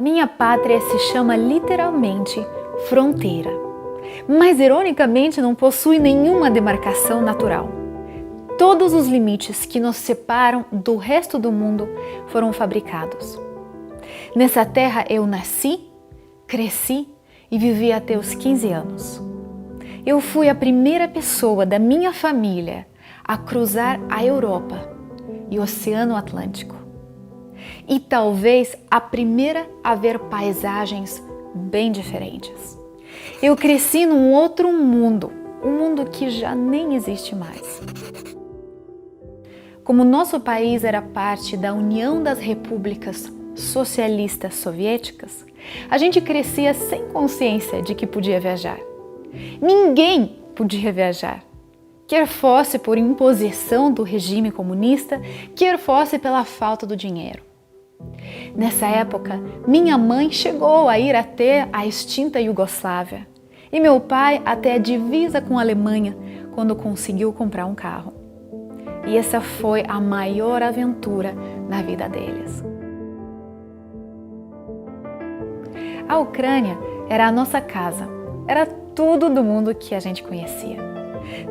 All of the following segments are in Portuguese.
minha pátria se chama literalmente fronteira, mas ironicamente não possui nenhuma demarcação natural. Todos os limites que nos separam do resto do mundo foram fabricados. Nessa terra eu nasci, cresci e vivi até os 15 anos. Eu fui a primeira pessoa da minha família a cruzar a Europa e o Oceano Atlântico. E talvez a primeira a ver paisagens bem diferentes. Eu cresci num outro mundo, um mundo que já nem existe mais. Como nosso país era parte da União das Repúblicas Socialistas Soviéticas, a gente crescia sem consciência de que podia viajar. Ninguém podia viajar, quer fosse por imposição do regime comunista, quer fosse pela falta do dinheiro. Nessa época, minha mãe chegou a ir até a extinta Iugoslávia e meu pai até a divisa com a Alemanha quando conseguiu comprar um carro. E essa foi a maior aventura na vida deles. A Ucrânia era a nossa casa, era tudo do mundo que a gente conhecia.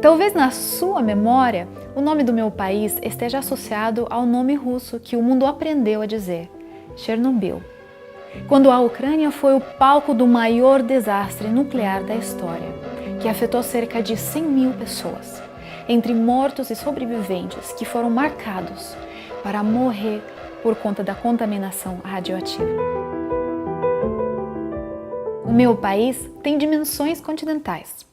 Talvez na sua memória, o nome do meu país esteja associado ao nome russo que o mundo aprendeu a dizer, Chernobyl, quando a Ucrânia foi o palco do maior desastre nuclear da história, que afetou cerca de 100 mil pessoas, entre mortos e sobreviventes que foram marcados para morrer por conta da contaminação radioativa. O meu país tem dimensões continentais.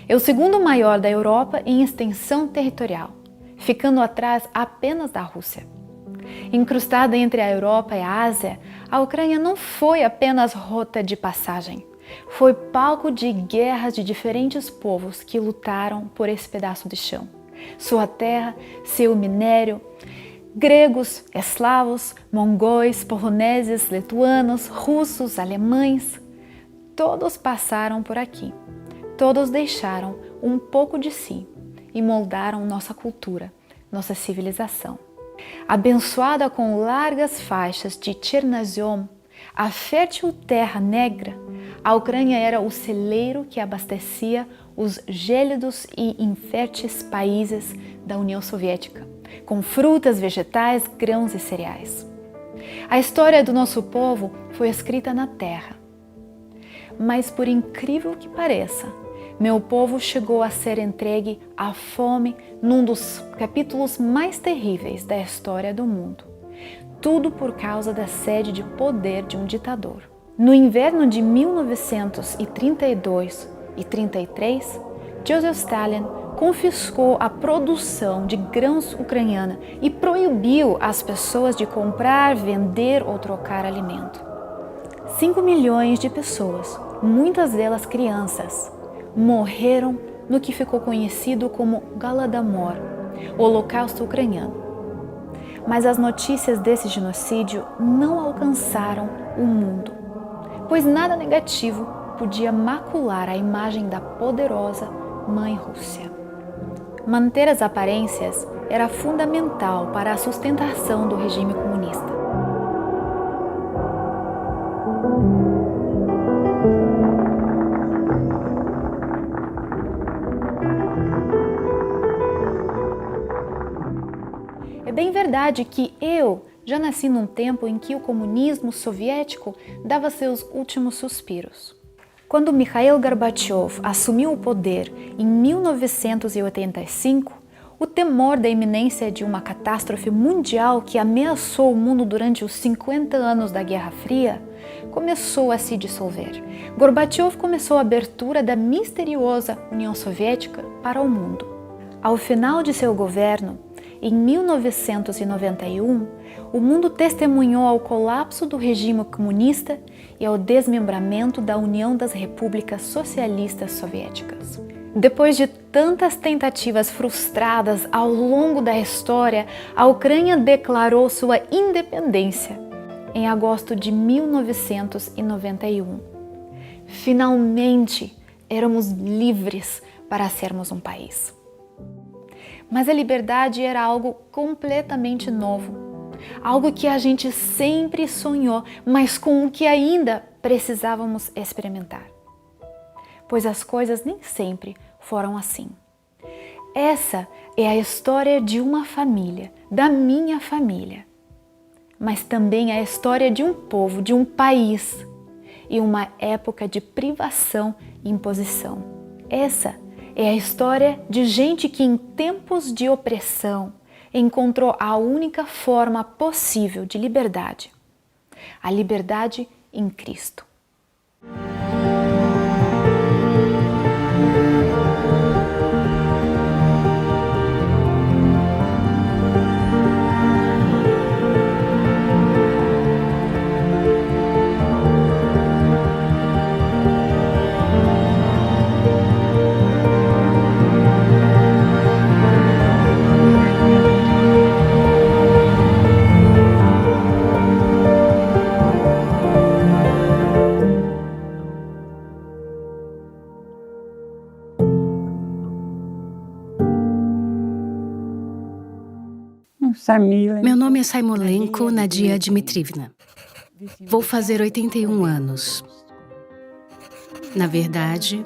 É o segundo maior da Europa em extensão territorial, ficando atrás apenas da Rússia. Incrustada entre a Europa e a Ásia, a Ucrânia não foi apenas rota de passagem. Foi palco de guerras de diferentes povos que lutaram por esse pedaço de chão. Sua terra, seu minério, gregos, eslavos, mongóis, poloneses, lituanos, russos, alemães, todos passaram por aqui. Todos deixaram um pouco de si e moldaram nossa cultura, nossa civilização. Abençoada com largas faixas de Chernozem, a fértil Terra Negra, a Ucrânia era o celeiro que abastecia os gélidos e inférteis países da União Soviética, com frutas, vegetais, grãos e cereais. A história do nosso povo foi escrita na terra. Mas, por incrível que pareça, meu povo chegou a ser entregue à fome num dos capítulos mais terríveis da história do mundo. Tudo por causa da sede de poder de um ditador. No inverno de 1932 e 33, Joseph Stalin confiscou a produção de grãos ucraniana e proibiu as pessoas de comprar, vender ou trocar alimento. 5 milhões de pessoas, muitas delas crianças, morreram no que ficou conhecido como Galadomor, o Holocausto Ucraniano. Mas as notícias desse genocídio não alcançaram o mundo, pois nada negativo podia macular a imagem da poderosa Mãe Rússia. Manter as aparências era fundamental para a sustentação do regime comunista. É bem verdade que eu já nasci num tempo em que o comunismo soviético dava seus últimos suspiros. Quando Mikhail Gorbachev assumiu o poder em 1985, o temor da iminência de uma catástrofe mundial que ameaçou o mundo durante os 50 anos da Guerra Fria começou a se dissolver. Gorbachev começou a abertura da misteriosa União Soviética para o mundo. Ao final de seu governo, em 1991, o mundo testemunhou ao colapso do regime comunista e ao desmembramento da União das Repúblicas Socialistas Soviéticas. Depois de tantas tentativas frustradas ao longo da história, a Ucrânia declarou sua independência em agosto de 1991. Finalmente, éramos livres para sermos um país. Mas a liberdade era algo completamente novo. Algo que a gente sempre sonhou, mas com o que ainda precisávamos experimentar. Pois as coisas nem sempre foram assim. Essa é a história de uma família, da minha família, mas também a história de um povo, de um país e uma época de privação e imposição. Essa é a história de gente que em tempos de opressão encontrou a única forma possível de liberdade, a liberdade em Cristo. Meu nome é Saimolenko Nadia Dmitrievna. Vou fazer 81 anos. Na verdade,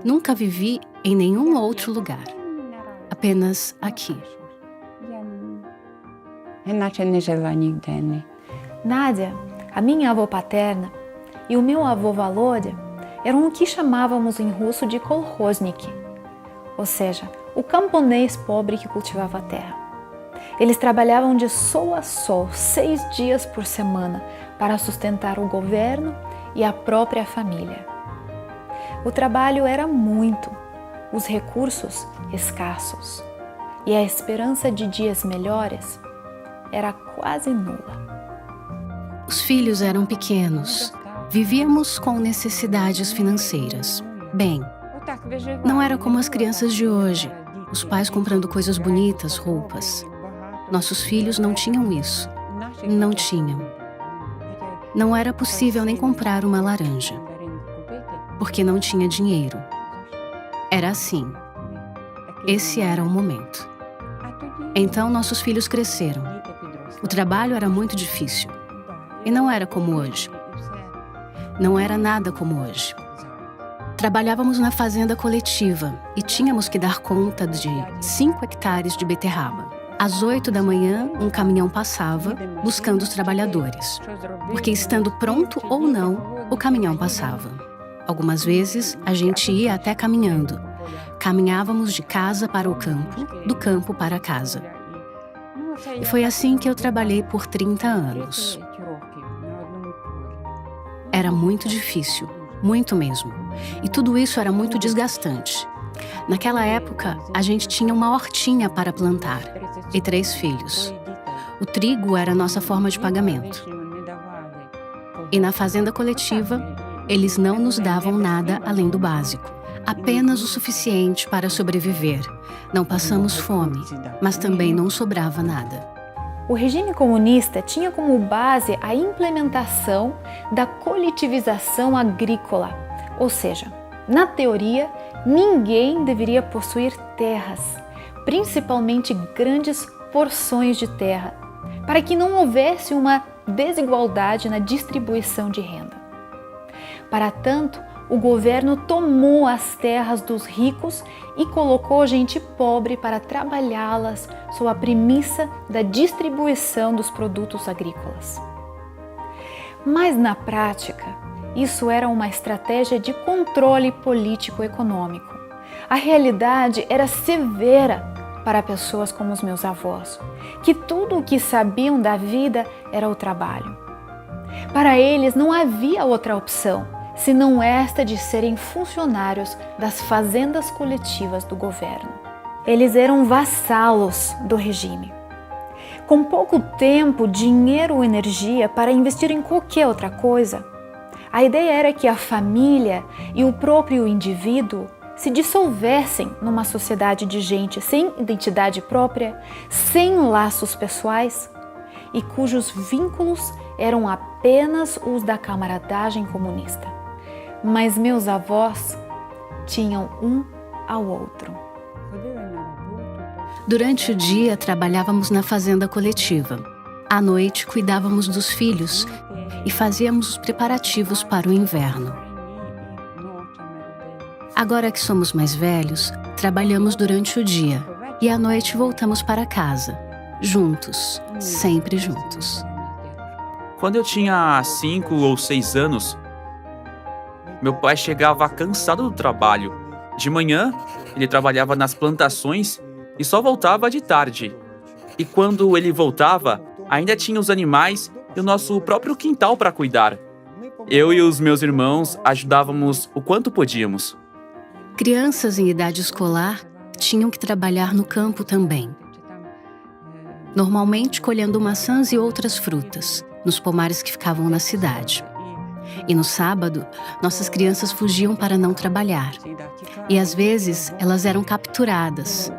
nunca vivi em nenhum outro lugar. Apenas aqui. Nádia, a minha avó paterna e o meu avô Volodya eram o que chamávamos em russo de kolkhoznik, ou seja, o camponês pobre que cultivava a terra. Eles trabalhavam de sol a sol, 6 dias por semana, para sustentar o governo e a própria família. O trabalho era muito, os recursos escassos, e a esperança de dias melhores era quase nula. Os filhos eram pequenos. Vivíamos com necessidades financeiras. Bem, não era como as crianças de hoje, os pais comprando coisas bonitas, roupas. Nossos filhos não tinham isso. Não tinham. Não era possível nem comprar uma laranja, porque não tinha dinheiro. Era assim. Esse era o momento. Então nossos filhos cresceram. O trabalho era muito difícil. E não era como hoje. Não era nada como hoje. Trabalhávamos na fazenda coletiva e tínhamos que dar conta de 5 hectares de beterraba. Às 8 da manhã, um caminhão passava buscando os trabalhadores. Porque estando pronto ou não, o caminhão passava. Algumas vezes, a gente ia até caminhando. Caminhávamos de casa para o campo, do campo para a casa. E foi assim que eu trabalhei por 30 anos. Era muito difícil, muito mesmo. E tudo isso era muito desgastante. Naquela época, a gente tinha uma hortinha para plantar e 3 filhos. O trigo era a nossa forma de pagamento. E na fazenda coletiva, eles não nos davam nada além do básico. Apenas o suficiente para sobreviver. Não passamos fome, mas também não sobrava nada. O regime comunista tinha como base a implementação da coletivização agrícola, ou seja, na teoria, ninguém deveria possuir terras, principalmente grandes porções de terra, para que não houvesse uma desigualdade na distribuição de renda. Para tanto, o governo tomou as terras dos ricos e colocou gente pobre para trabalhá-las sob a premissa da distribuição dos produtos agrícolas. Mas na prática, isso era uma estratégia de controle político-econômico. A realidade era severa para pessoas como os meus avós, que tudo o que sabiam da vida era o trabalho. Para eles não havia outra opção, senão esta de serem funcionários das fazendas coletivas do governo. Eles eram vassalos do regime. Com pouco tempo, dinheiro ou energia para investir em qualquer outra coisa, a ideia era que a família e o próprio indivíduo se dissolvessem numa sociedade de gente sem identidade própria, sem laços pessoais e cujos vínculos eram apenas os da camaradagem comunista. Mas meus avós tinham um ao outro. Durante o dia, trabalhávamos na fazenda coletiva. À noite, cuidávamos dos filhos e fazíamos os preparativos para o inverno. Agora que somos mais velhos, trabalhamos durante o dia e à noite voltamos para casa, juntos, sempre juntos. Quando eu tinha 5 ou 6 anos, meu pai chegava cansado do trabalho. De manhã, ele trabalhava nas plantações e só voltava de tarde. E quando ele voltava, ainda tinha os animais e o nosso próprio quintal para cuidar. Eu e os meus irmãos ajudávamos o quanto podíamos. Crianças em idade escolar tinham que trabalhar no campo também. Normalmente colhendo maçãs e outras frutas, nos pomares que ficavam na cidade. E no sábado, nossas crianças fugiam para não trabalhar. E às vezes, elas eram capturadas.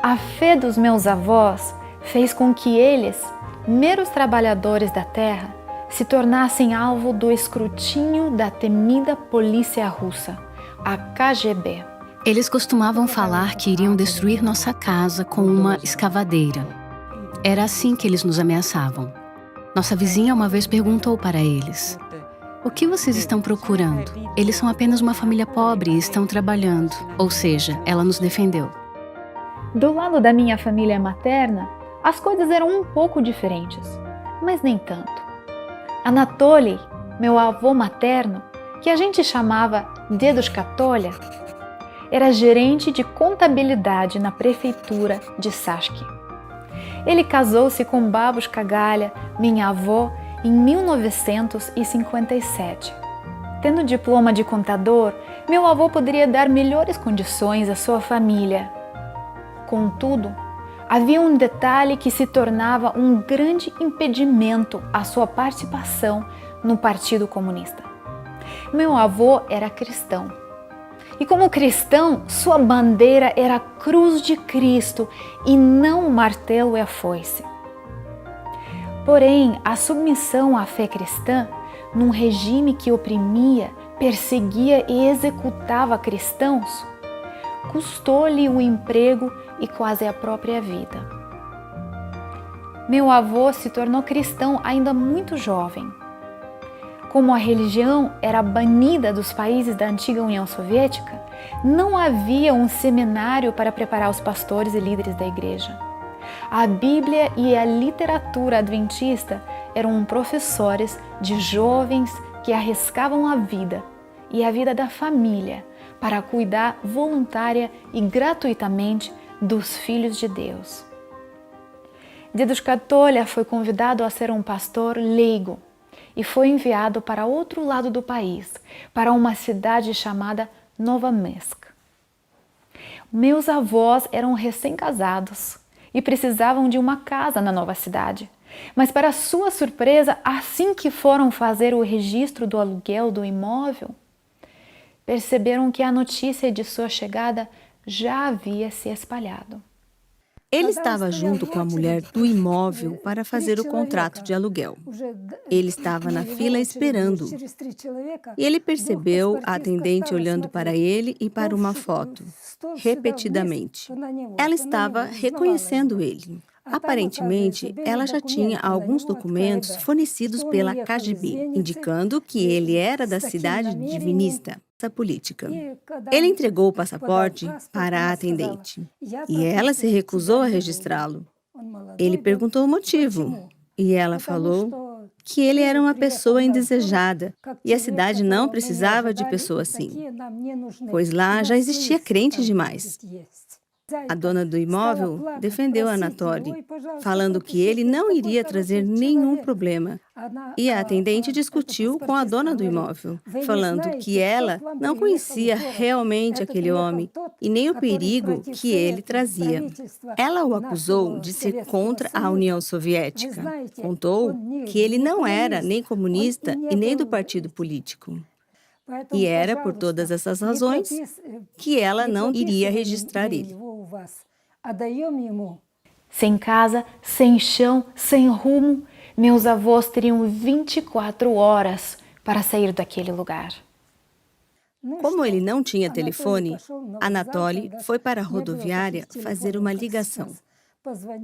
A fé dos meus avós fez com que eles, meros trabalhadores da terra, se tornassem alvo do escrutínio da temida polícia russa, a KGB. Eles costumavam falar que iriam destruir nossa casa com uma escavadeira. Era assim que eles nos ameaçavam. Nossa vizinha uma vez perguntou para eles: "O que vocês estão procurando? Eles são apenas uma família pobre e estão trabalhando." Ou seja, ela nos defendeu. Do lado da minha família materna, as coisas eram um pouco diferentes, mas nem tanto. Anatoly, meu avô materno, que a gente chamava Dedushka Tolia, era gerente de contabilidade na prefeitura de Sashki. Ele casou-se com Babushka Galia, minha avó, em 1957. Tendo diploma de contador, meu avô poderia dar melhores condições à sua família. Contudo, havia um detalhe que se tornava um grande impedimento à sua participação no Partido Comunista. Meu avô era cristão. E como cristão, sua bandeira era a cruz de Cristo e não o martelo e a foice. Porém, a submissão à fé cristã, num regime que oprimia, perseguia e executava cristãos, custou-lhe o emprego e quase a própria vida. Meu avô se tornou cristão ainda muito jovem. Como a religião era banida dos países da antiga União Soviética, não havia um seminário para preparar os pastores e líderes da igreja. A Bíblia e a literatura adventista eram professores de jovens que arriscavam a vida e a vida da família para cuidar voluntária e gratuitamente dos filhos de Deus. Dedushka Tolia foi convidado a ser um pastor leigo e foi enviado para outro lado do país, para uma cidade chamada Novomessk. Meus avós eram recém-casados e precisavam de uma casa na nova cidade. Mas, para sua surpresa, assim que foram fazer o registro do aluguel do imóvel, perceberam que a notícia de sua chegada já havia se espalhado. Ele estava junto com a mulher do imóvel para fazer o contrato de aluguel. Ele estava na fila esperando. E ele percebeu a atendente olhando para ele e para uma foto, repetidamente. Ela estava reconhecendo ele. Aparentemente, ela já tinha alguns documentos fornecidos pela KGB, indicando que ele era da cidade de Vinnytsia política. Ele entregou o passaporte para a atendente e ela se recusou a registrá-lo. Ele perguntou o motivo e ela falou que ele era uma pessoa indesejada e a cidade não precisava de pessoa assim, pois lá já existia crente demais. A dona do imóvel defendeu Anatoly, falando que ele não iria trazer nenhum problema. E a atendente discutiu com a dona do imóvel, falando que ela não conhecia realmente aquele homem e nem o perigo que ele trazia. Ela o acusou de ser contra a União Soviética. Contou que ele não era nem comunista e nem do partido político. E era por todas essas razões que ela não iria registrar ele. Sem casa, sem chão, sem rumo, meus avós teriam 24 horas para sair daquele lugar. Como ele não tinha telefone, Anatoly foi para a rodoviária fazer uma ligação.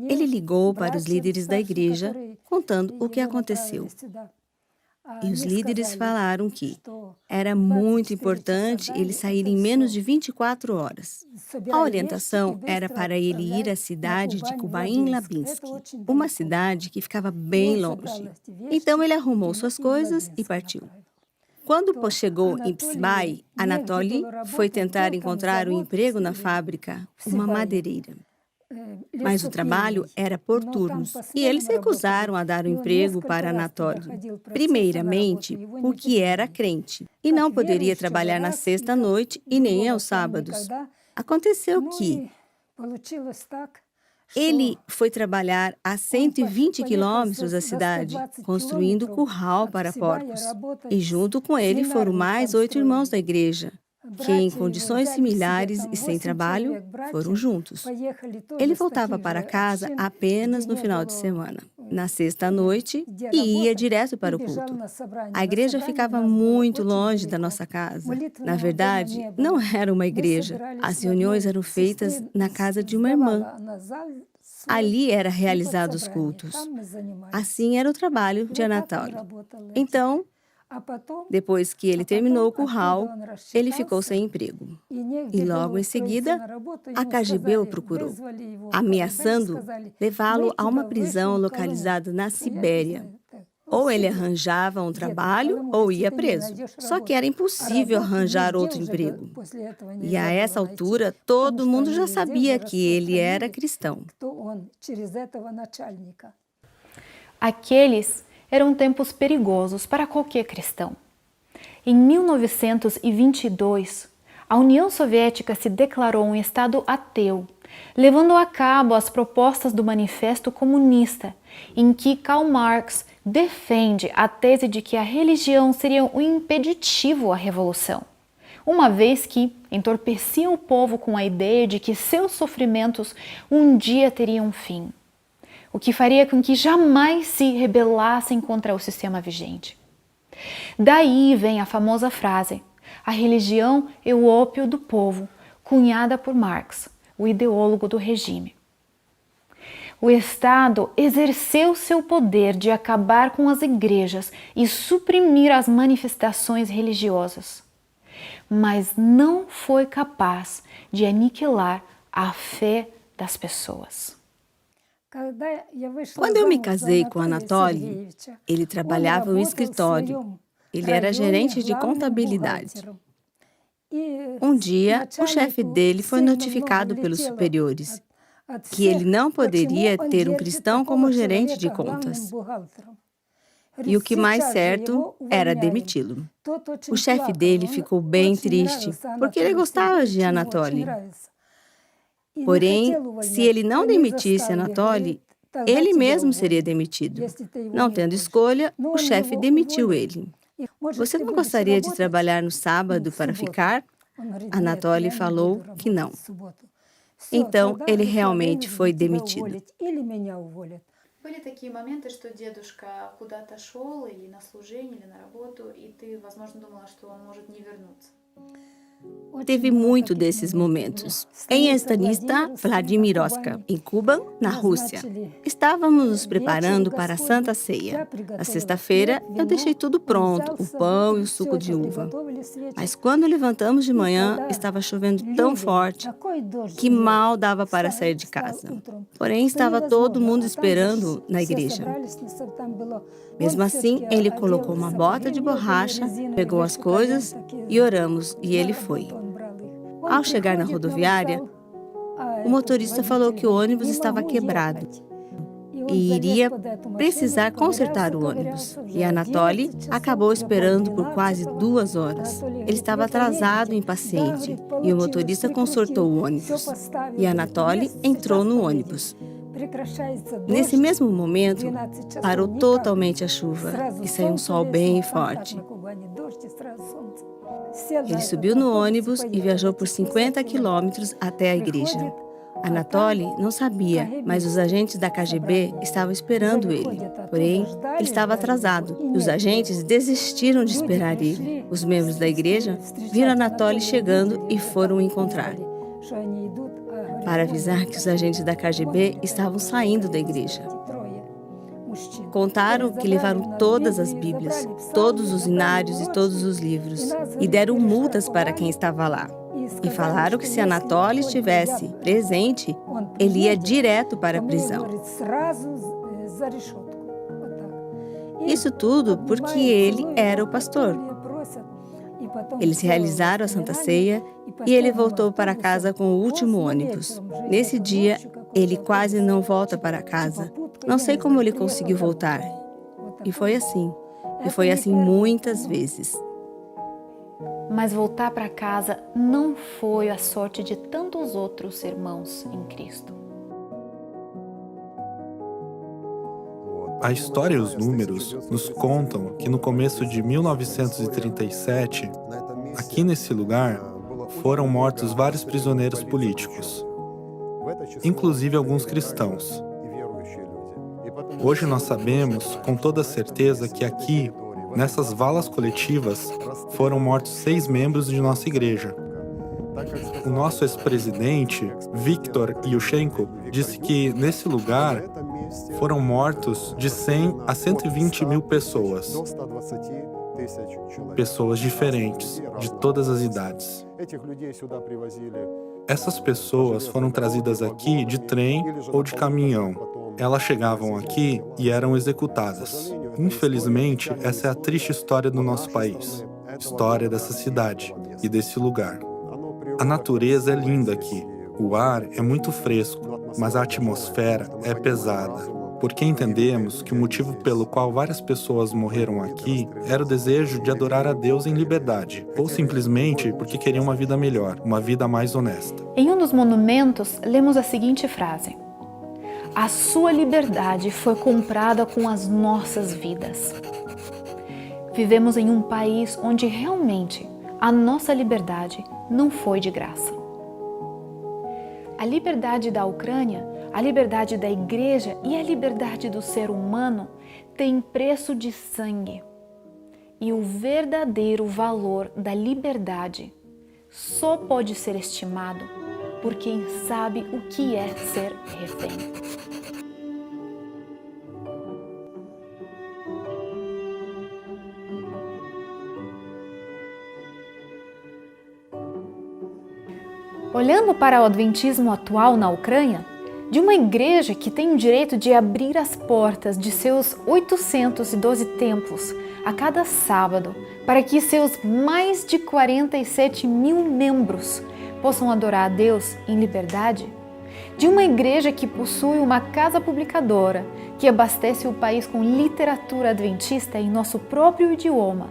Ele ligou para os líderes da igreja, contando o que aconteceu. E os líderes falaram que era muito importante ele sair em menos de 24 horas. A orientação era para ele ir à cidade de Kubain-Labinsk, uma cidade que ficava bem longe. Então ele arrumou suas coisas e partiu. Quando chegou em Psbai, Anatoly foi tentar encontrar um emprego na fábrica, uma madeireira. Mas o trabalho era por turnos e eles recusaram a dar o emprego para Anatoly. Primeiramente, porque era crente e não poderia trabalhar na sexta-noite e nem aos sábados. Aconteceu que ele foi trabalhar a 120 quilômetros da cidade, construindo curral para porcos. E junto com ele foram mais 8 irmãos da igreja, que em condições similares e sem trabalho, foram juntos. Ele voltava para casa apenas no final de semana, na sexta-noite, e ia direto para o culto. A igreja ficava muito longe da nossa casa. Na verdade, não era uma igreja. As reuniões eram feitas na casa de uma irmã. Ali era realizados os cultos. Assim era o trabalho de Anatoly. Então, depois que ele terminou o curral, ele ficou sem emprego. E logo em seguida, a KGB o procurou, ameaçando levá-lo a uma prisão localizada na Sibéria. Ou ele arranjava um trabalho ou ia preso. Só que era impossível arranjar outro emprego. E a essa altura, todo mundo já sabia que ele era cristão. Aqueles eram tempos perigosos para qualquer cristão. Em 1922, a União Soviética se declarou um Estado ateu, levando a cabo as propostas do Manifesto Comunista, em que Karl Marx defende a tese de que a religião seria um impeditivo à revolução, uma vez que entorpecia o povo com a ideia de que seus sofrimentos um dia teriam fim, o que faria com que jamais se rebelassem contra o sistema vigente. Daí vem a famosa frase: a religião é o ópio do povo, cunhada por Marx, o ideólogo do regime. O Estado exerceu seu poder de acabar com as igrejas e suprimir as manifestações religiosas, mas não foi capaz de aniquilar a fé das pessoas. Quando eu me casei com Anatoly, ele trabalhava no escritório. Ele era gerente de contabilidade. Um dia, o chefe dele foi notificado pelos superiores que ele não poderia ter um cristão como gerente de contas. E o que mais certo era demiti-lo. O chefe dele ficou bem triste, porque ele gostava de Anatoly. Porém, se ele não demitisse Anatoly, ele mesmo seria demitido. Não tendo escolha, o chefe demitiu ele. Você não gostaria de trabalhar no sábado para ficar? Anatoly falou que não. Então, ele realmente foi demitido. Были такие моменты, что дедушка куда-то шел или на служение, или на работу, и ты, возможно, думала, что он может не вернуться. Teve muito desses momentos. Em Stanitsa Vladimirovska, em Cuba, na Rússia. Estávamos nos preparando para a Santa Ceia. Na sexta-feira, eu deixei tudo pronto, o pão e o suco de uva. Mas quando levantamos de manhã, estava chovendo tão forte que mal dava para sair de casa. Porém, estava todo mundo esperando na igreja. Mesmo assim, ele colocou uma bota de borracha, pegou as coisas e oramos, e ele foi. Ao chegar na rodoviária, o motorista falou que o ônibus estava quebrado e iria precisar consertar o ônibus. E Anatoly acabou esperando por quase 2 horas. Ele estava atrasado e impaciente, e o motorista consertou o ônibus. E Anatoly entrou no ônibus. Nesse mesmo momento, parou totalmente a chuva e saiu um sol bem forte. Ele subiu no ônibus e viajou por 50 quilômetros até a igreja. Anatoly não sabia, mas os agentes da KGB estavam esperando ele. Porém, ele estava atrasado e os agentes desistiram de esperar ele. Os membros da igreja viram Anatoly chegando e foram o encontrar para avisar que os agentes da KGB estavam saindo da igreja. Contaram que levaram todas as Bíblias, todos os inários e todos os livros, e deram multas para quem estava lá. E falaram que se Anatoly estivesse presente, ele ia direto para a prisão. Isso tudo porque ele era o pastor. Eles realizaram a Santa Ceia e ele voltou para casa com o último ônibus. Nesse dia, ele quase não volta para casa. Não sei como ele conseguiu voltar. E foi assim. E foi assim muitas vezes. Mas voltar para casa não foi a sorte de tantos outros irmãos em Cristo. A história e os números nos contam que no começo de 1937, aqui nesse lugar, foram mortos vários prisioneiros políticos, inclusive alguns cristãos. Hoje nós sabemos com toda certeza que aqui, nessas valas coletivas, foram mortos 6 membros de nossa igreja. O nosso ex-presidente, Viktor Yushchenko, disse que nesse lugar foram mortos de 100 a 120 mil pessoas. Pessoas diferentes, de todas as idades. Essas pessoas foram trazidas aqui de trem ou de caminhão. Elas chegavam aqui e eram executadas. Infelizmente, essa é a triste história do nosso país. História dessa cidade e desse lugar. A natureza é linda aqui. O ar é muito fresco, mas a atmosfera é pesada. Porque entendemos que o motivo pelo qual várias pessoas morreram aqui era o desejo de adorar a Deus em liberdade, ou simplesmente porque queriam uma vida melhor, uma vida mais honesta. Em um dos monumentos, lemos a seguinte frase: "A sua liberdade foi comprada com as nossas vidas." Vivemos em um país onde realmente a nossa liberdade não foi de graça. A liberdade da Ucrânia, a liberdade da igreja e a liberdade do ser humano têm preço de sangue. E o verdadeiro valor da liberdade só pode ser estimado por quem sabe o que é ser refém. Olhando para o adventismo atual na Ucrânia, de uma igreja que tem o direito de abrir as portas de seus 812 templos a cada sábado para que seus mais de 47 mil membros possam adorar a Deus em liberdade, de uma igreja que possui uma casa publicadora que abastece o país com literatura adventista em nosso próprio idioma,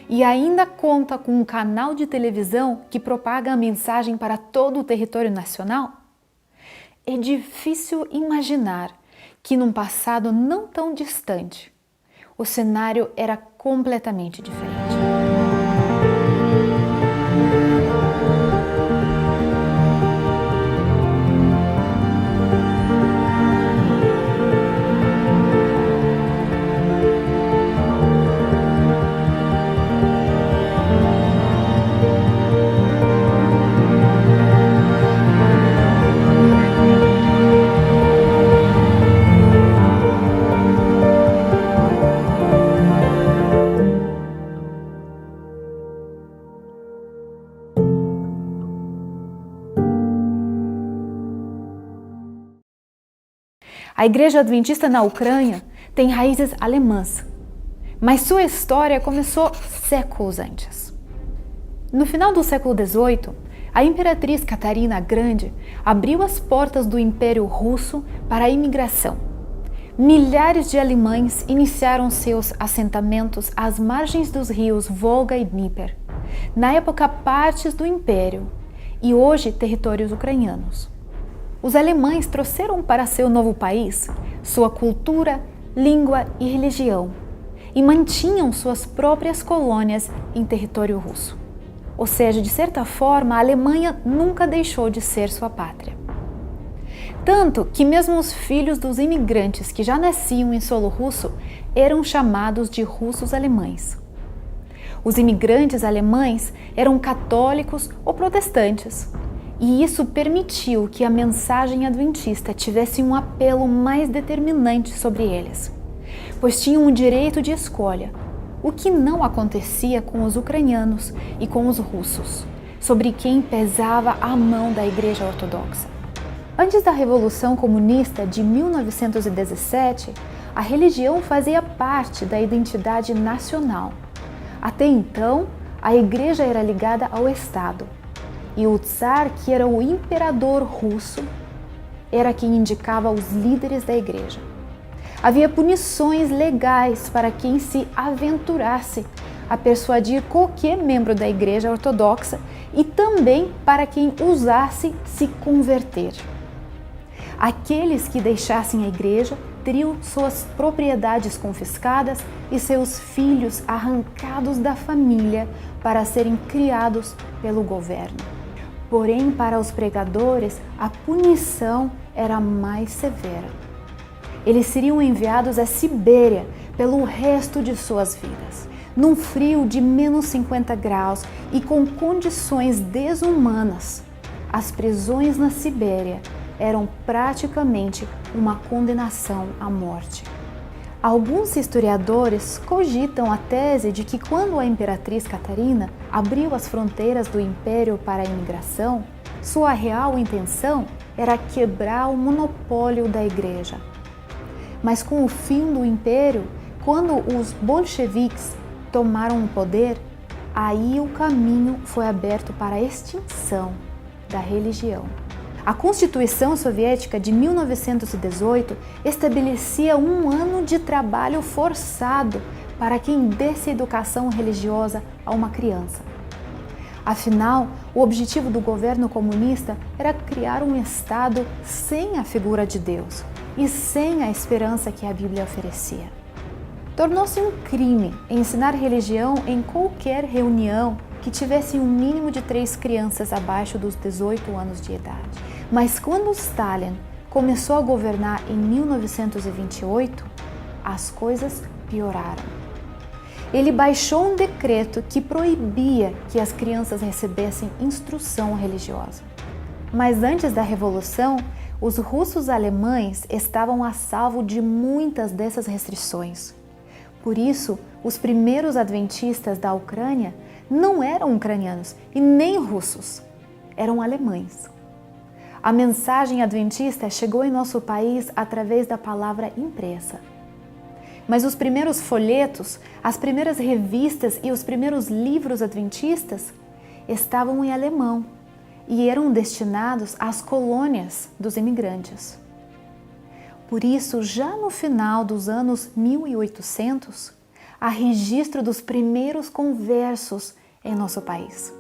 e ainda conta com um canal de televisão que propaga a mensagem para todo o território nacional? É difícil imaginar que num passado não tão distante, o cenário era completamente diferente. A Igreja Adventista na Ucrânia tem raízes alemãs, mas sua história começou séculos antes. No final do século XVIII, a imperatriz Catarina a Grande abriu as portas do Império Russo para a imigração. Milhares de alemães iniciaram seus assentamentos às margens dos rios Volga e Dnieper, na época partes do Império e hoje territórios ucranianos. Os alemães trouxeram para seu novo país sua cultura, língua e religião e mantinham suas próprias colônias em território russo. Ou seja, de certa forma, a Alemanha nunca deixou de ser sua pátria. Tanto que mesmo os filhos dos imigrantes que já nasciam em solo russo eram chamados de russos alemães. Os imigrantes alemães eram católicos ou protestantes, e isso permitiu que a mensagem adventista tivesse um apelo mais determinante sobre eles, pois tinham o direito de escolha, o que não acontecia com os ucranianos e com os russos, sobre quem pesava a mão da Igreja Ortodoxa. Antes da Revolução Comunista de 1917, a religião fazia parte da identidade nacional. Até então, a Igreja era ligada ao Estado, e o Tsar, que era o imperador russo, era quem indicava os líderes da Igreja. Havia punições legais para quem se aventurasse a persuadir qualquer membro da Igreja Ortodoxa e também para quem ousasse se converter. Aqueles que deixassem a Igreja teriam suas propriedades confiscadas e seus filhos arrancados da família para serem criados pelo governo. Porém, para os pregadores, a punição era mais severa. Eles seriam enviados à Sibéria pelo resto de suas vidas, num frio de menos 50 graus e com condições desumanas. As prisões na Sibéria eram praticamente uma condenação à morte. Alguns historiadores cogitam a tese de que quando a imperatriz Catarina abriu as fronteiras do império para a imigração, sua real intenção era quebrar o monopólio da igreja. Mas com o fim do império, quando os bolcheviques tomaram o poder, aí o caminho foi aberto para a extinção da religião. A Constituição Soviética de 1918 estabelecia um ano de trabalho forçado para quem desse educação religiosa a uma criança. Afinal, o objetivo do governo comunista era criar um Estado sem a figura de Deus e sem a esperança que a Bíblia oferecia. Tornou-se um crime ensinar religião em qualquer reunião que tivesse um mínimo de 3 crianças abaixo dos 18 anos de idade. Mas quando Stalin começou a governar em 1928, as coisas pioraram. Ele baixou um decreto que proibia que as crianças recebessem instrução religiosa. Mas antes da Revolução, os russos alemães estavam a salvo de muitas dessas restrições. Por isso, os primeiros adventistas da Ucrânia não eram ucranianos e nem russos, eram alemães. A mensagem adventista chegou em nosso país através da palavra impressa. Mas os primeiros folhetos, as primeiras revistas e os primeiros livros adventistas estavam em alemão e eram destinados às colônias dos imigrantes. Por isso, já no final dos anos 1800, há registro dos primeiros conversos em nosso país.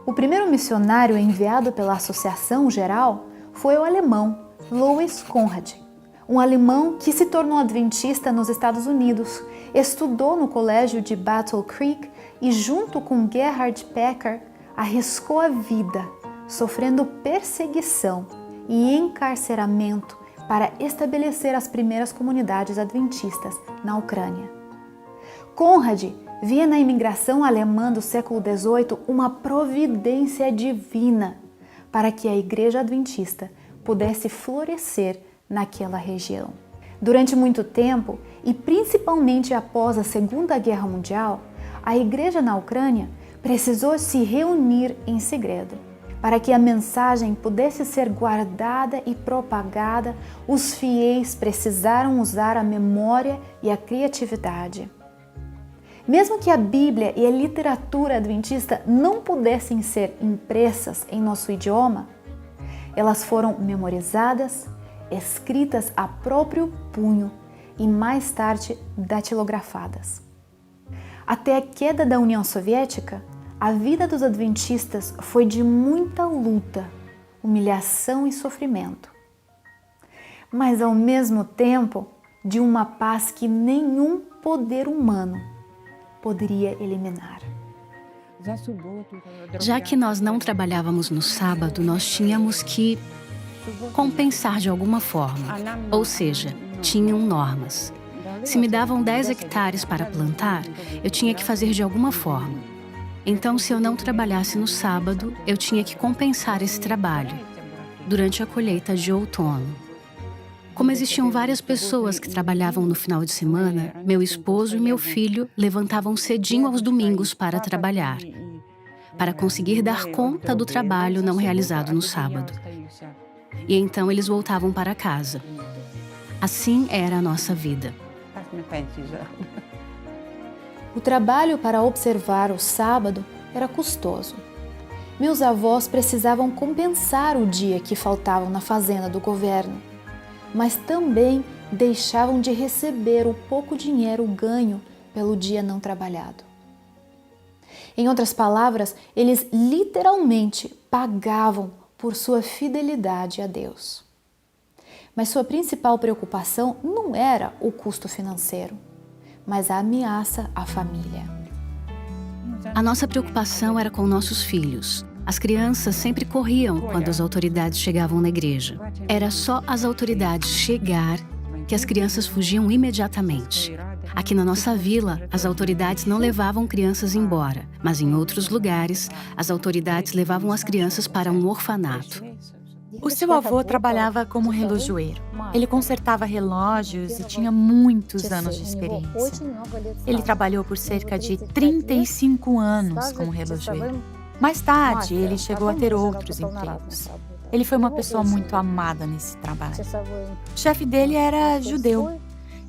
O primeiro missionário enviado pela Associação Geral foi o alemão Louis Conrad, um alemão que se tornou adventista nos Estados Unidos, estudou no colégio de Battle Creek e, junto com Gerhard Packer, arriscou a vida, sofrendo perseguição e encarceramento para estabelecer as primeiras comunidades adventistas na Ucrânia. Conrad via na imigração alemã do século XVIII uma providência divina para que a Igreja Adventista pudesse florescer naquela região. Durante muito tempo, e principalmente após a Segunda Guerra Mundial, a Igreja na Ucrânia precisou se reunir em segredo. Para que a mensagem pudesse ser guardada e propagada, os fiéis precisaram usar a memória e a criatividade. Mesmo que a Bíblia e a literatura adventista não pudessem ser impressas em nosso idioma, elas foram memorizadas, escritas a próprio punho e mais tarde datilografadas. Até a queda da União Soviética, a vida dos adventistas foi de muita luta, humilhação e sofrimento, mas ao mesmo tempo de uma paz que nenhum poder humano poderia eliminar. Já que nós não trabalhávamos no sábado, nós tínhamos que compensar de alguma forma, ou seja, tinham normas. Se me davam 10 hectares para plantar, eu tinha que fazer de alguma forma. Então, se eu não trabalhasse no sábado, eu tinha que compensar esse trabalho durante a colheita de outono. Como existiam várias pessoas que trabalhavam no final de semana, meu esposo e meu filho levantavam cedinho aos domingos para trabalhar, para conseguir dar conta do trabalho não realizado no sábado. E então eles voltavam para casa. Assim era a nossa vida. O trabalho para observar o sábado era custoso. Meus avós precisavam compensar o dia que faltavam na fazenda do governo, mas também deixavam de receber o pouco dinheiro ganho pelo dia não trabalhado. Em outras palavras, eles literalmente pagavam por sua fidelidade a Deus. Mas sua principal preocupação não era o custo financeiro, mas a ameaça à família. A nossa preocupação era com nossos filhos. As crianças sempre corriam quando as autoridades chegavam na igreja. Era só as autoridades chegar que as crianças fugiam imediatamente. Aqui na nossa vila, as autoridades não levavam crianças embora, mas em outros lugares, as autoridades levavam as crianças para um orfanato. O seu avô trabalhava como relojoeiro. Ele consertava relógios e tinha muitos anos de experiência. Ele trabalhou por cerca de 35 anos como relojoeiro. Mais tarde, ele chegou a ter outros empregos. Ele foi uma pessoa muito amada nesse trabalho. O chefe dele era judeu,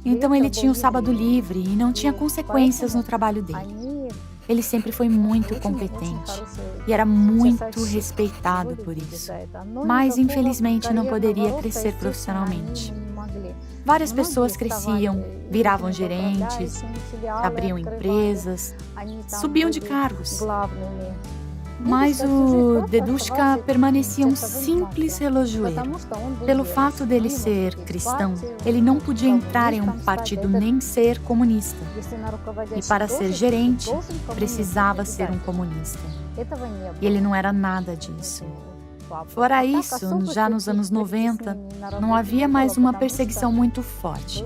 então ele tinha o sábado livre e não tinha consequências no trabalho dele. Ele sempre foi muito competente e era muito respeitado por isso. Mas, infelizmente, não poderia crescer profissionalmente. Várias pessoas cresciam, viravam gerentes, abriam empresas, subiam de cargos. Mas o Dedushka permanecia um simples relojoeiro. Pelo fato dele ser cristão, ele não podia entrar em um partido nem ser comunista. E para ser gerente, precisava ser um comunista. E ele não era nada disso. Fora isso, já nos anos 90, não havia mais uma perseguição muito forte.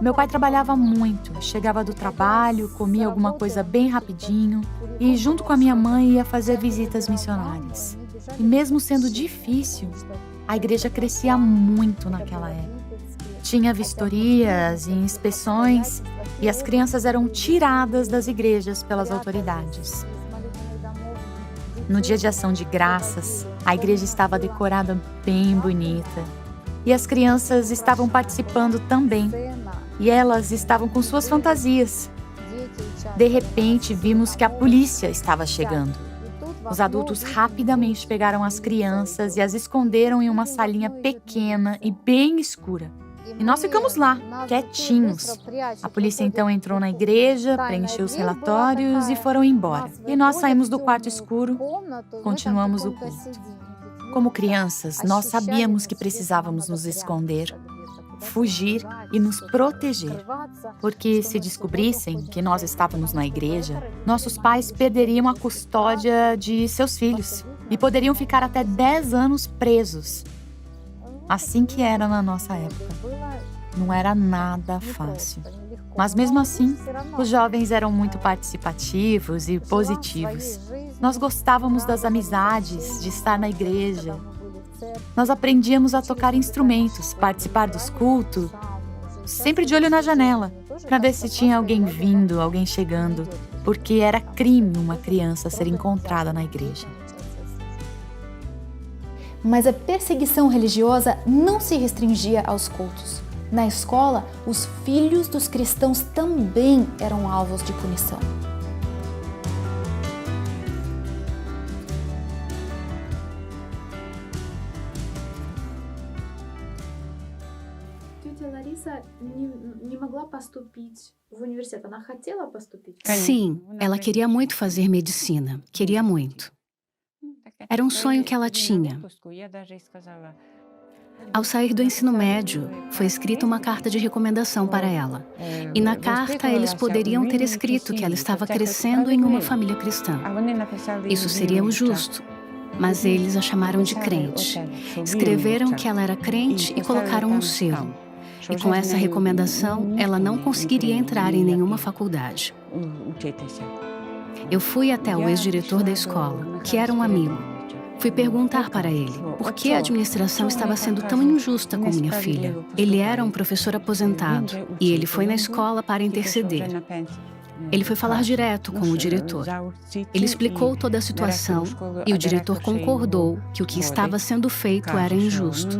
Meu pai trabalhava muito, chegava do trabalho, comia alguma coisa bem rapidinho e, junto com a minha mãe, ia fazer visitas missionárias. E mesmo sendo difícil, a igreja crescia muito naquela época. Tinha vistorias e inspeções e as crianças eram tiradas das igrejas pelas autoridades. No dia de ação de graças, a igreja estava decorada bem bonita e as crianças estavam participando também. E elas estavam com suas fantasias. De repente, vimos que a polícia estava chegando. Os adultos rapidamente pegaram as crianças e as esconderam em uma salinha pequena e bem escura. E nós ficamos lá, quietinhos. A polícia então entrou na igreja, preencheu os relatórios e foram embora. E nós saímos do quarto escuro, continuamos o culto. Como crianças, nós sabíamos que precisávamos nos esconder, fugir e nos proteger, porque se descobrissem que nós estávamos na igreja, nossos pais perderiam a custódia de seus filhos e poderiam ficar até 10 anos presos. Assim que era na nossa época. Não era nada fácil. Mas mesmo assim, os jovens eram muito participativos e positivos. Nós gostávamos das amizades, de estar na igreja. Nós aprendíamos a tocar instrumentos, participar dos cultos, sempre de olho na janela, para ver se tinha alguém vindo, alguém chegando, porque era crime uma criança ser encontrada na igreja. Mas a perseguição religiosa não se restringia aos cultos. Na escola, os filhos dos cristãos também eram alvos de punição. Sim, ela queria muito fazer medicina, queria muito. Era um sonho que ela tinha. Ao sair do ensino médio, foi escrita uma carta de recomendação para ela. E na carta, eles poderiam ter escrito que ela estava crescendo em uma família cristã. Isso seria o justo. Mas eles a chamaram de crente. Escreveram que ela era crente e colocaram um selo. E com essa recomendação, ela não conseguiria entrar em nenhuma faculdade. Eu fui até o ex-diretor da escola, que era um amigo. Fui perguntar para ele por que a administração estava sendo tão injusta com minha filha. Ele era um professor aposentado e ele foi na escola para interceder. Ele foi falar direto com o diretor. Ele explicou toda a situação e o diretor concordou que o que estava sendo feito era injusto.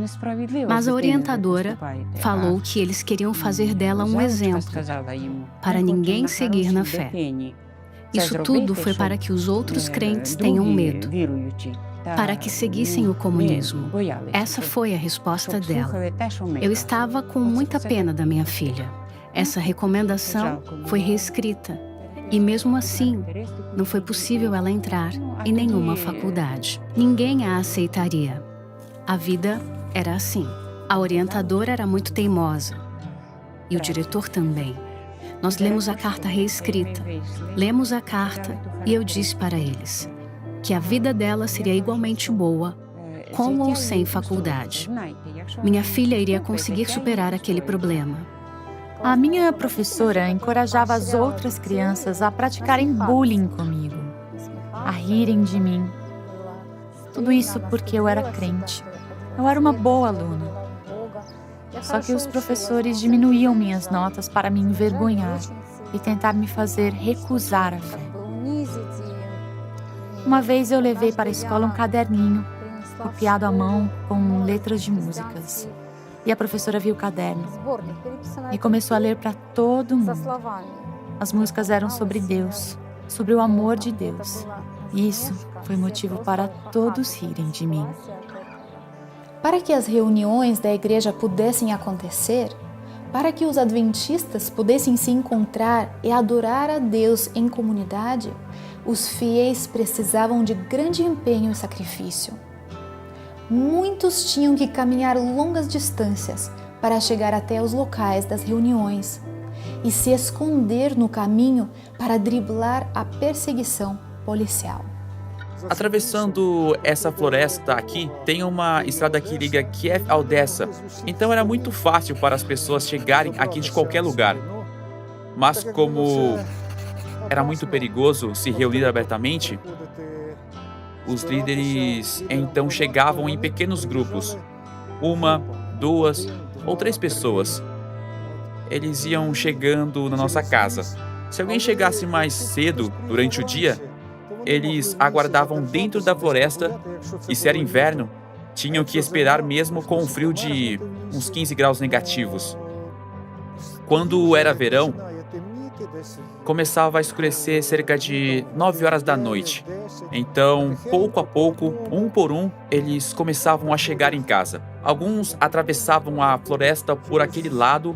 Mas a orientadora falou que eles queriam fazer dela um exemplo, para ninguém seguir na fé. Isso tudo foi para que os outros crentes tenham medo, para que seguissem o comunismo. Essa foi a resposta dela. Eu estava com muita pena da minha filha. Essa recomendação foi reescrita e, mesmo assim, não foi possível ela entrar em nenhuma faculdade. Ninguém a aceitaria. A vida era assim. A orientadora era muito teimosa e o diretor também. Nós lemos a carta reescrita. Lemos a carta e eu disse para eles que a vida dela seria igualmente boa, com ou sem faculdade. Minha filha iria conseguir superar aquele problema. A minha professora encorajava as outras crianças a praticarem bullying comigo, a rirem de mim. Tudo isso porque eu era crente. Eu era uma boa aluna. Só que os professores diminuíam minhas notas para me envergonhar e tentar me fazer recusar a fé. Uma vez eu levei para a escola um caderninho, copiado à mão com letras de músicas. E a professora viu o caderno e começou a ler para todo mundo. As músicas eram sobre Deus, sobre o amor de Deus. E isso foi motivo para todos rirem de mim. Para que as reuniões da igreja pudessem acontecer, para que os adventistas pudessem se encontrar e adorar a Deus em comunidade, os fiéis precisavam de grande empenho e sacrifício. Muitos tinham que caminhar longas distâncias para chegar até os locais das reuniões e se esconder no caminho para driblar a perseguição policial. Atravessando essa floresta aqui, tem uma estrada que liga Kiev a Odessa, então era muito fácil para as pessoas chegarem aqui de qualquer lugar. Mas como era muito perigoso se reunir abertamente, os líderes então chegavam em pequenos grupos, 1, 2 ou 3 pessoas. Eles iam chegando na nossa casa. Se alguém chegasse mais cedo durante o dia, eles aguardavam dentro da floresta e, se era inverno, tinham que esperar mesmo com um frio de uns 15 graus negativos. Quando era verão, começava a escurecer cerca de 9 horas da noite. Então, pouco a pouco, um por um, eles começavam a chegar em casa. Alguns atravessavam a floresta por aquele lado,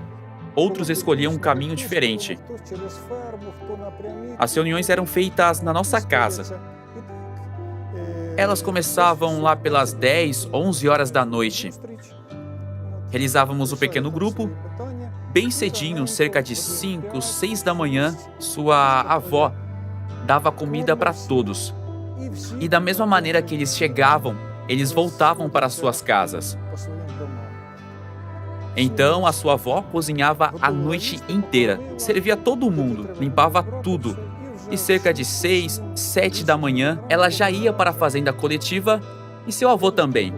outros escolhiam um caminho diferente. As reuniões eram feitas na nossa casa. Elas começavam lá pelas 10, 11 horas da noite. Realizávamos o pequeno grupo. Bem cedinho, cerca de 5, 6 da manhã, sua avó dava comida para todos. E da mesma maneira que eles chegavam, eles voltavam para suas casas. Então a sua avó cozinhava a noite inteira, servia todo mundo, limpava tudo. E cerca de 6, 7 da manhã, ela já ia para a fazenda coletiva e seu avô também.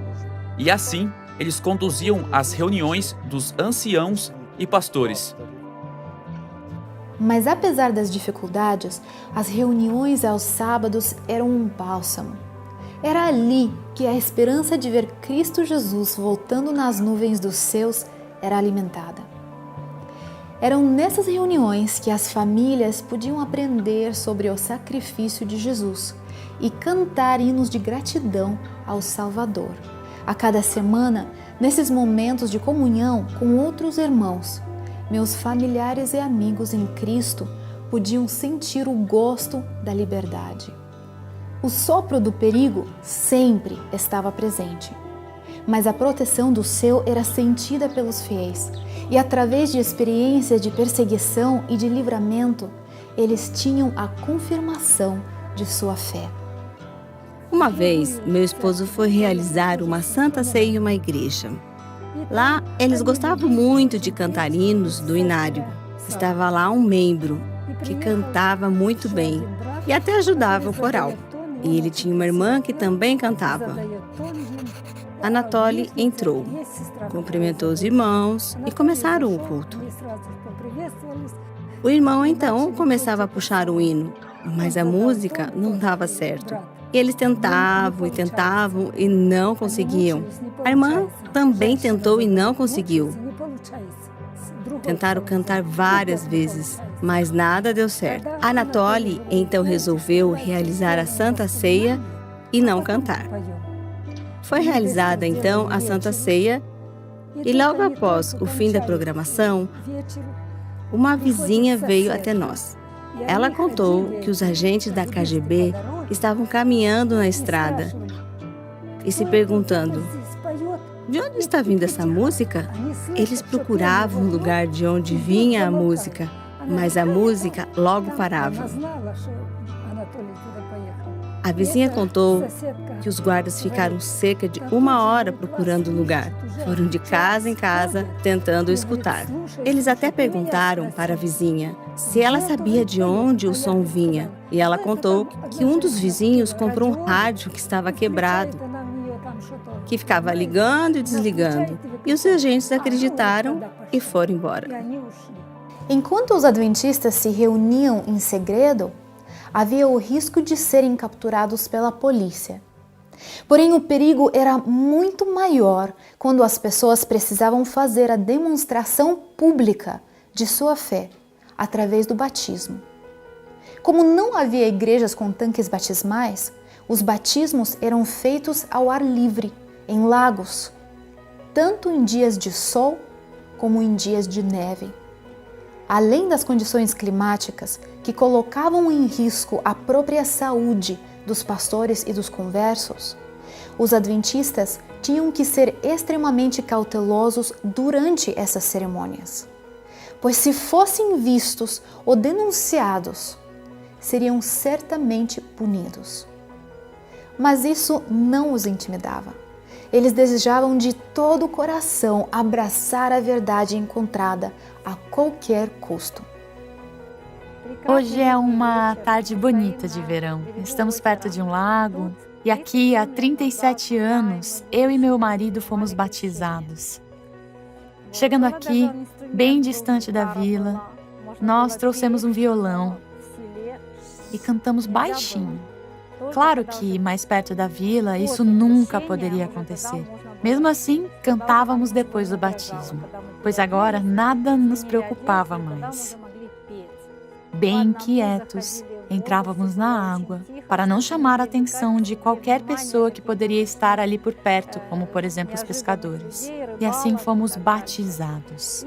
E assim, eles conduziam as reuniões dos anciãos e pastores. Mas apesar das dificuldades, as reuniões aos sábados eram um bálsamo. Era ali que a esperança de ver Cristo Jesus voltando nas nuvens dos céus era alimentada. Eram nessas reuniões que as famílias podiam aprender sobre o sacrifício de Jesus e cantar hinos de gratidão ao Salvador. A cada semana, nesses momentos de comunhão com outros irmãos, meus familiares e amigos em Cristo podiam sentir o gosto da liberdade. O sopro do perigo sempre estava presente, mas a proteção do céu era sentida pelos fiéis, e através de experiências de perseguição e de livramento, eles tinham a confirmação de sua fé. Uma vez, meu esposo foi realizar uma santa ceia em uma igreja. Lá, eles gostavam muito de cantar hinos do inário. Estava lá um membro que cantava muito bem e até ajudava o coral. E ele tinha uma irmã que também cantava. Anatoly entrou, cumprimentou os irmãos e começaram o culto. O irmão então começava a puxar o hino, mas a música não dava certo. E eles tentavam e não conseguiam. A irmã também tentou e não conseguiu. Tentaram cantar várias vezes, mas nada deu certo. Anatoly então resolveu realizar a Santa Ceia e não cantar. Foi realizada então a Santa Ceia e logo após o fim da programação, uma vizinha veio até nós. Ela contou que os agentes da KGB estavam caminhando na estrada e se perguntando: de onde está vindo essa música? Eles procuravam o lugar de onde vinha a música, mas a música logo parava. A vizinha contou que os guardas ficaram cerca de 1 hora procurando o lugar. Foram de casa em casa tentando escutar. Eles até perguntaram para a vizinha se ela sabia de onde o som vinha. E ela contou que um dos vizinhos comprou um rádio que estava quebrado, que ficava ligando e desligando. E os agentes acreditaram e foram embora. Enquanto os adventistas se reuniam em segredo, havia o risco de serem capturados pela polícia. Porém, o perigo era muito maior quando as pessoas precisavam fazer a demonstração pública de sua fé através do batismo. Como não havia igrejas com tanques batismais, os batismos eram feitos ao ar livre, em lagos, tanto em dias de sol como em dias de neve. Além das condições climáticas que colocavam em risco a própria saúde dos pastores e dos conversos, os adventistas tinham que ser extremamente cautelosos durante essas cerimônias, pois se fossem vistos ou denunciados, seriam certamente punidos. Mas isso não os intimidava. Eles desejavam de todo o coração abraçar a verdade encontrada a qualquer custo. Hoje é uma tarde bonita de verão. Estamos perto de um lago e aqui há 37 anos eu e meu marido fomos batizados. Chegando aqui, bem distante da vila, nós trouxemos um violão e cantamos baixinho. Claro que mais perto da vila isso nunca poderia acontecer. Mesmo assim, cantávamos depois do batismo, pois agora nada nos preocupava mais. Bem quietos, entrávamos na água para não chamar a atenção de qualquer pessoa que poderia estar ali por perto, como por exemplo os pescadores. E assim fomos batizados.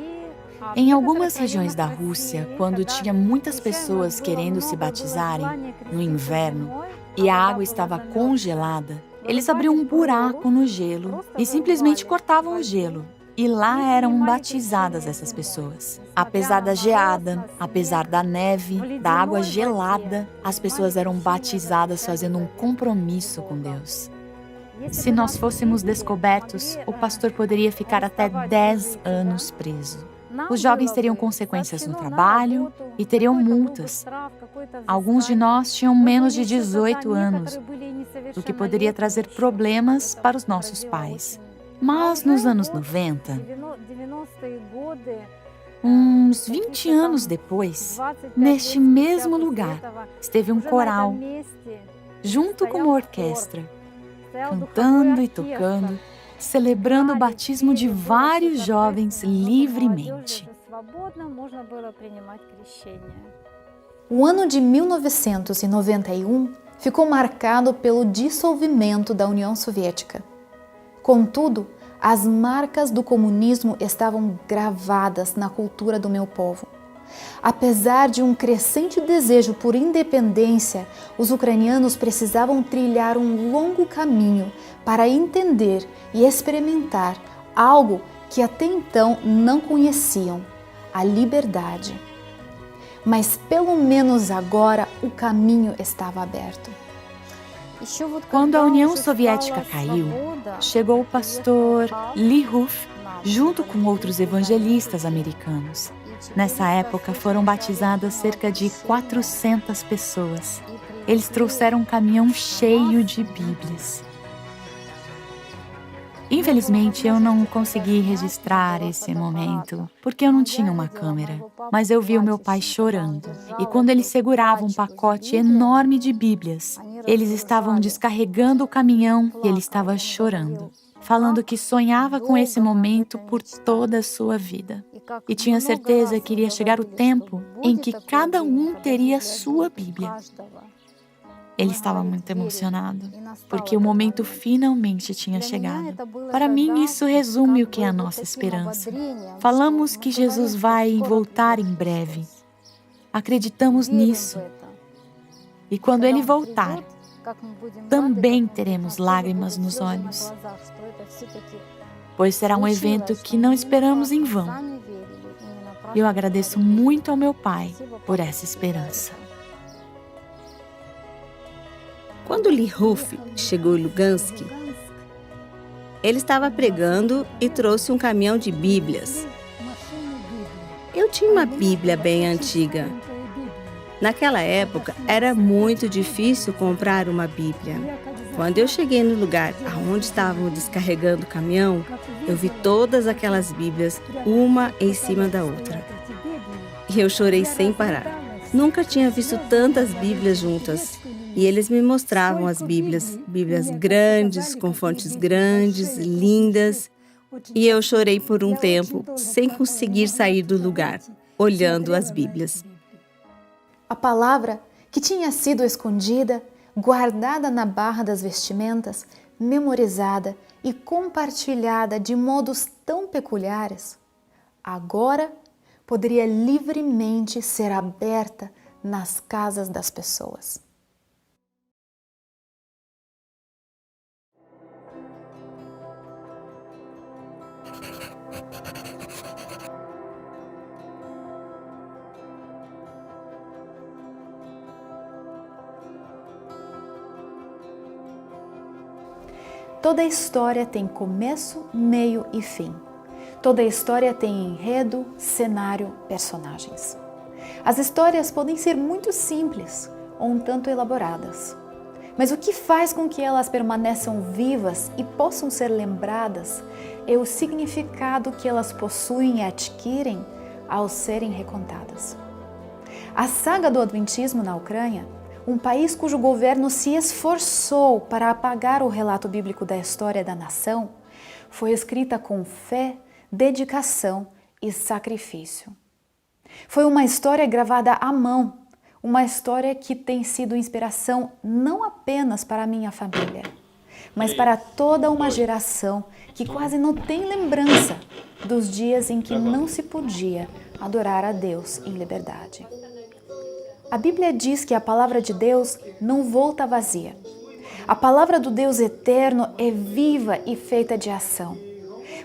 Em algumas regiões da Rússia, quando tinha muitas pessoas querendo se batizarem no inverno e a água estava congelada, eles abriam um buraco no gelo e simplesmente cortavam o gelo. E lá eram batizadas essas pessoas. Apesar da geada, apesar da neve, da água gelada, as pessoas eram batizadas fazendo um compromisso com Deus. Se nós fôssemos descobertos, o pastor poderia ficar até 10 anos preso. Os jovens teriam consequências no trabalho e teriam multas. Alguns de nós tinham menos de 18 anos, o que poderia trazer problemas para os nossos pais. Mas nos anos 90, uns 20 anos depois, neste mesmo lugar, esteve um coral, junto com uma orquestra, cantando e tocando, celebrando o batismo de vários jovens livremente. O ano de 1991 ficou marcado pelo dissolvimento da União Soviética. Contudo, as marcas do comunismo estavam gravadas na cultura do meu povo. Apesar de um crescente desejo por independência, os ucranianos precisavam trilhar um longo caminho para entender e experimentar algo que até então não conheciam: a liberdade. Mas pelo menos agora o caminho estava aberto. Quando a União Soviética caiu, chegou o pastor Lee Ruf junto com outros evangelistas americanos. Nessa época foram batizadas cerca de 400 pessoas. Eles trouxeram um caminhão cheio de Bíblias. Infelizmente, eu não consegui registrar esse momento, porque eu não tinha uma câmera. Mas eu vi o meu pai chorando. E quando ele segurava um pacote enorme de Bíblias, eles estavam descarregando o caminhão e ele estava chorando, falando que sonhava com esse momento por toda a sua vida. E tinha certeza que iria chegar o tempo em que cada um teria sua Bíblia. Ele estava muito emocionado, porque o momento finalmente tinha chegado. Para mim, isso resume o que é a nossa esperança. Falamos que Jesus vai voltar em breve. Acreditamos nisso. E quando Ele voltar, também teremos lágrimas nos olhos, pois será um evento que não esperamos em vão. E eu agradeço muito ao meu pai por essa esperança. Quando Lee Ruff chegou em Lugansk, ele estava pregando e trouxe um caminhão de Bíblias. Eu tinha uma Bíblia bem antiga. Naquela época, era muito difícil comprar uma Bíblia. Quando eu cheguei no lugar onde estavam descarregando o caminhão, eu vi todas aquelas Bíblias, uma em cima da outra. E eu chorei sem parar. Nunca tinha visto tantas Bíblias juntas. E eles me mostravam as Bíblias grandes, com fontes grandes, lindas. E eu chorei por um tempo, sem conseguir sair do lugar, olhando as Bíblias. A palavra que tinha sido escondida, guardada na barra das vestimentas, memorizada e compartilhada de modos tão peculiares, agora poderia livremente ser aberta nas casas das pessoas. Toda história tem começo, meio e fim. Toda história tem enredo, cenário, personagens. As histórias podem ser muito simples ou um tanto elaboradas. Mas o que faz com que elas permaneçam vivas e possam ser lembradas é o significado que elas possuem e adquirem ao serem recontadas. A saga do Adventismo na Ucrânia, um país cujo governo se esforçou para apagar o relato bíblico da história da nação, foi escrita com fé, dedicação e sacrifício. Foi uma história gravada à mão, uma história que tem sido inspiração não apenas para a minha família, mas para toda uma geração que quase não tem lembrança dos dias em que não se podia adorar a Deus em liberdade. A Bíblia diz que a palavra de Deus não volta vazia. A palavra do Deus eterno é viva e feita de ação.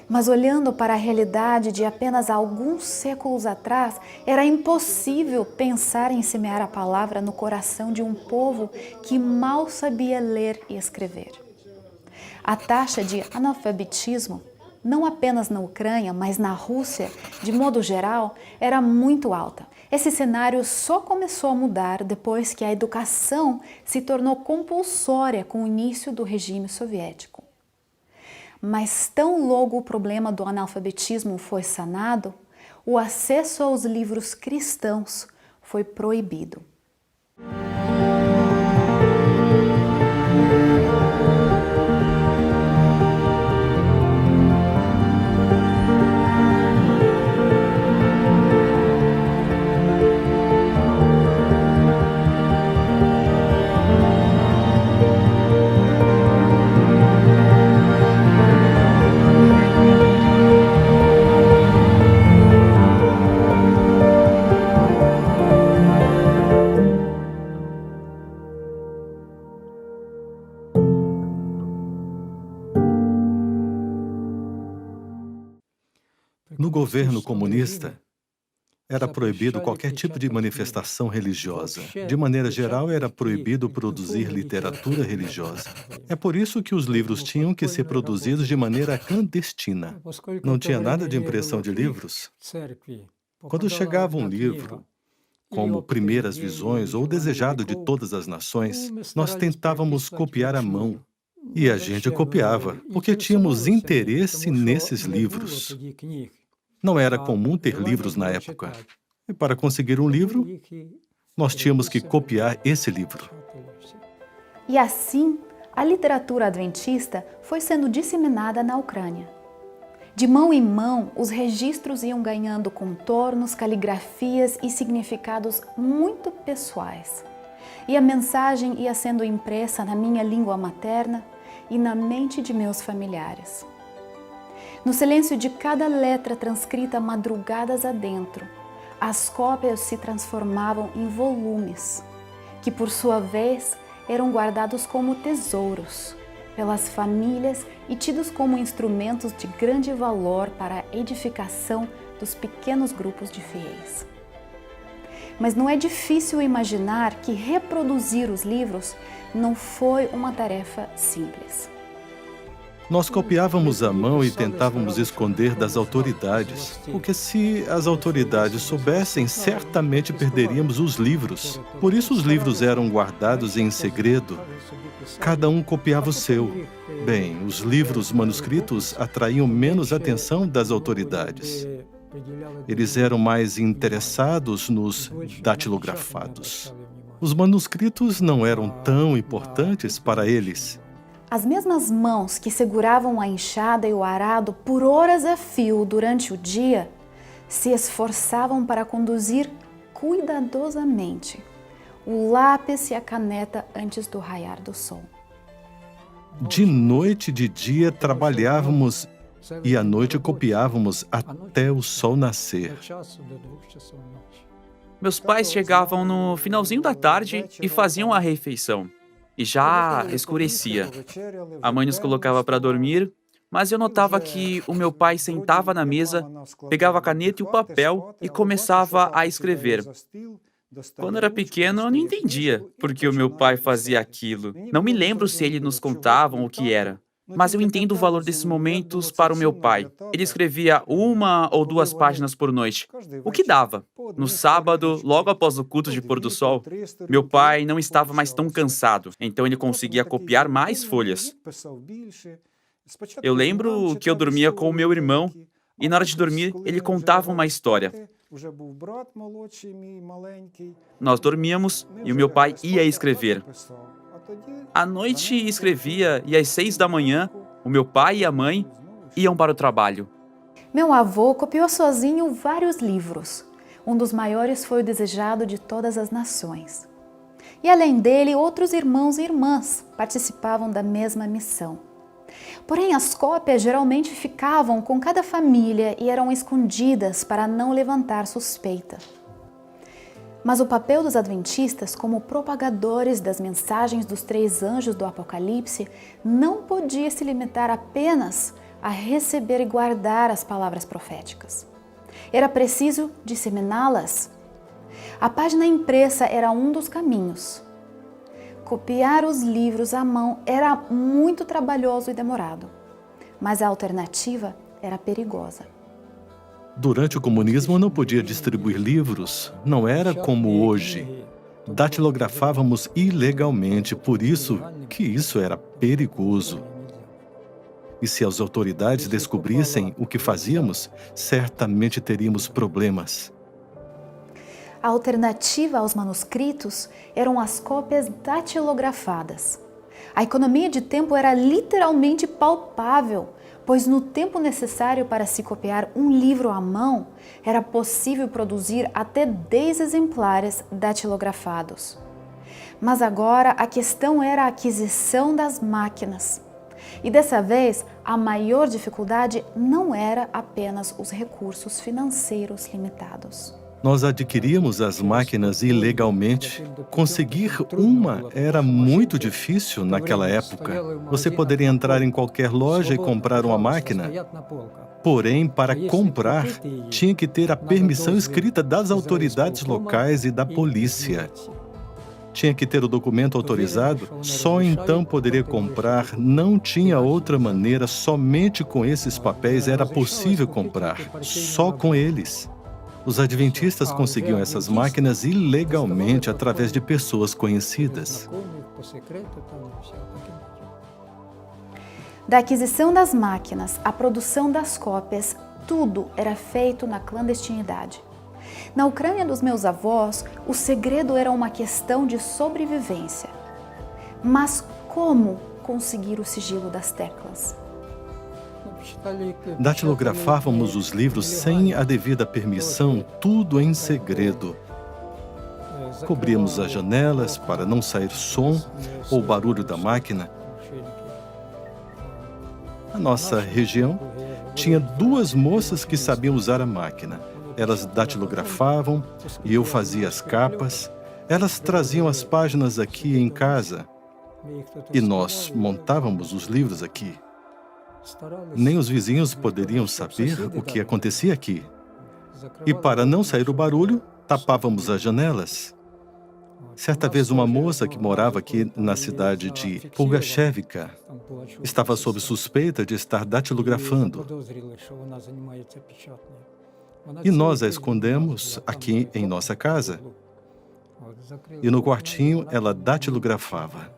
Mas olhando para a realidade de apenas alguns séculos atrás, era impossível pensar em semear a palavra no coração de um povo que mal sabia ler e escrever. A taxa de analfabetismo, não apenas na Ucrânia, mas na Rússia, de modo geral, era muito alta. Esse cenário só começou a mudar depois que a educação se tornou compulsória com o início do regime soviético. Mas tão logo o problema do analfabetismo foi sanado, o acesso aos livros cristãos foi proibido. No governo comunista, Era proibido qualquer tipo de manifestação religiosa. De maneira geral, era proibido produzir literatura religiosa. É por isso que os livros tinham que ser produzidos de maneira clandestina. Não tinha nada de impressão de livros. Quando chegava um livro, como Primeiras Visões ou Desejado de Todas as Nações, nós tentávamos copiar à mão. E a gente copiava, porque tínhamos interesse nesses livros. Não era comum ter livros na época. E para conseguir um livro, nós tínhamos que copiar esse livro. E assim, a literatura adventista foi sendo disseminada na Ucrânia. De mão em mão, os registros iam ganhando contornos, caligrafias e significados muito pessoais. E a mensagem ia sendo impressa na minha língua materna e na mente de meus familiares. No silêncio de cada letra transcrita madrugadas adentro, as cópias se transformavam em volumes, que por sua vez eram guardados como tesouros pelas famílias e tidos como instrumentos de grande valor para a edificação dos pequenos grupos de fiéis. Mas não é difícil imaginar que reproduzir os livros não foi uma tarefa simples. Nós copiávamos à mão e tentávamos esconder das autoridades, porque se as autoridades soubessem, certamente perderíamos os livros. Por isso os livros eram guardados em segredo. Cada um copiava o seu. Bem, os livros manuscritos atraíam menos atenção das autoridades. Eles eram mais interessados nos datilografados. Os manuscritos não eram tão importantes para eles. As mesmas mãos que seguravam a enxada e o arado por horas a fio durante o dia se esforçavam para conduzir cuidadosamente o lápis e a caneta antes do raiar do sol. De noite e de dia trabalhávamos e à noite copiávamos até o sol nascer. Meus pais chegavam no finalzinho da tarde e faziam a refeição. E já escurecia. A mãe nos colocava para dormir, mas eu notava que o meu pai sentava na mesa, pegava a caneta e o papel e começava a escrever. Quando era pequeno, eu não entendia por que o meu pai fazia aquilo. Não me lembro se ele nos contava o que era. Mas eu entendo o valor desses momentos para o meu pai. Ele escrevia 1 ou 2 páginas por noite, o que dava. No sábado, logo após o culto de pôr do sol, meu pai não estava mais tão cansado, então ele conseguia copiar mais folhas. Eu lembro que eu dormia com o meu irmão e na hora de dormir ele contava uma história. Nós dormíamos e o meu pai ia escrever. À noite escrevia e às 6 da manhã, o meu pai e a mãe iam para o trabalho. Meu avô copiou sozinho vários livros. Um dos maiores foi o Desejado de Todas as Nações. E além dele, outros irmãos e irmãs participavam da mesma missão. Porém, as cópias geralmente ficavam com cada família e eram escondidas para não levantar suspeita. Mas o papel dos adventistas como propagadores das mensagens dos 3 anjos do Apocalipse não podia se limitar apenas a receber e guardar as palavras proféticas. Era preciso disseminá-las. A página impressa era um dos caminhos. Copiar os livros à mão era muito trabalhoso e demorado, mas a alternativa era perigosa. Durante o comunismo, não podia distribuir livros, não era como hoje. Datilografávamos ilegalmente, por isso que isso era perigoso. E se as autoridades descobrissem o que fazíamos, certamente teríamos problemas. A alternativa aos manuscritos eram as cópias datilografadas. A economia de tempo era literalmente palpável, pois no tempo necessário para se copiar um livro à mão, era possível produzir até 10 exemplares datilografados. Mas agora a questão era a aquisição das máquinas. E dessa vez, a maior dificuldade não era apenas os recursos financeiros limitados. Nós adquiríamos as máquinas ilegalmente. Conseguir uma era muito difícil naquela época. Você poderia entrar em qualquer loja e comprar uma máquina. Porém, para comprar, tinha que ter a permissão escrita das autoridades locais e da polícia. Tinha que ter o documento autorizado, só então poderia comprar. Não tinha outra maneira, somente com esses papéis era possível comprar. Só com eles. Os adventistas conseguiam essas máquinas ilegalmente através de pessoas conhecidas. Da aquisição das máquinas à produção das cópias, tudo era feito na clandestinidade. Na Ucrânia dos meus avós, o segredo era uma questão de sobrevivência. Mas como conseguir o sigilo das teclas? Datilografávamos os livros sem a devida permissão, tudo em segredo. Cobríamos as janelas para não sair som ou barulho da máquina. A nossa região tinha 2 moças que sabiam usar a máquina. Elas datilografavam e eu fazia as capas. Elas traziam as páginas aqui em casa e nós montávamos os livros aqui. Nem os vizinhos poderiam saber o que acontecia aqui. E para não sair o barulho, tapávamos as janelas. Certa vez, uma moça que morava aqui na cidade de Pugachevka estava sob suspeita de estar datilografando. E nós a escondemos aqui em nossa casa. E no quartinho ela datilografava.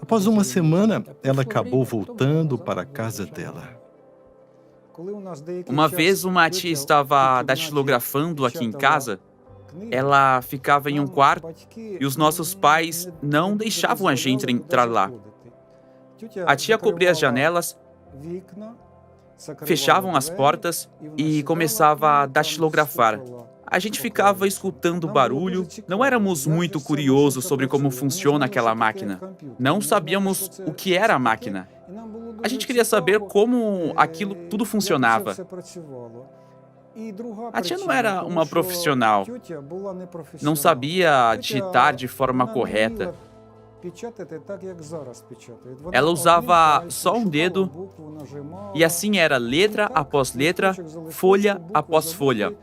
Após uma semana, ela acabou voltando para a casa dela. Uma vez uma tia estava datilografando aqui em casa. Ela ficava em um quarto e os nossos pais não deixavam a gente entrar lá. A tia cobria as janelas, fechavam as portas e começava a datilografar. A gente ficava escutando o barulho, não éramos muito curiosos sobre como funciona aquela máquina. Não sabíamos o que era a máquina. A gente queria saber como aquilo tudo funcionava. A tia não era uma profissional, não sabia digitar de forma correta. Ela usava só um dedo e assim era letra após letra, folha após folha.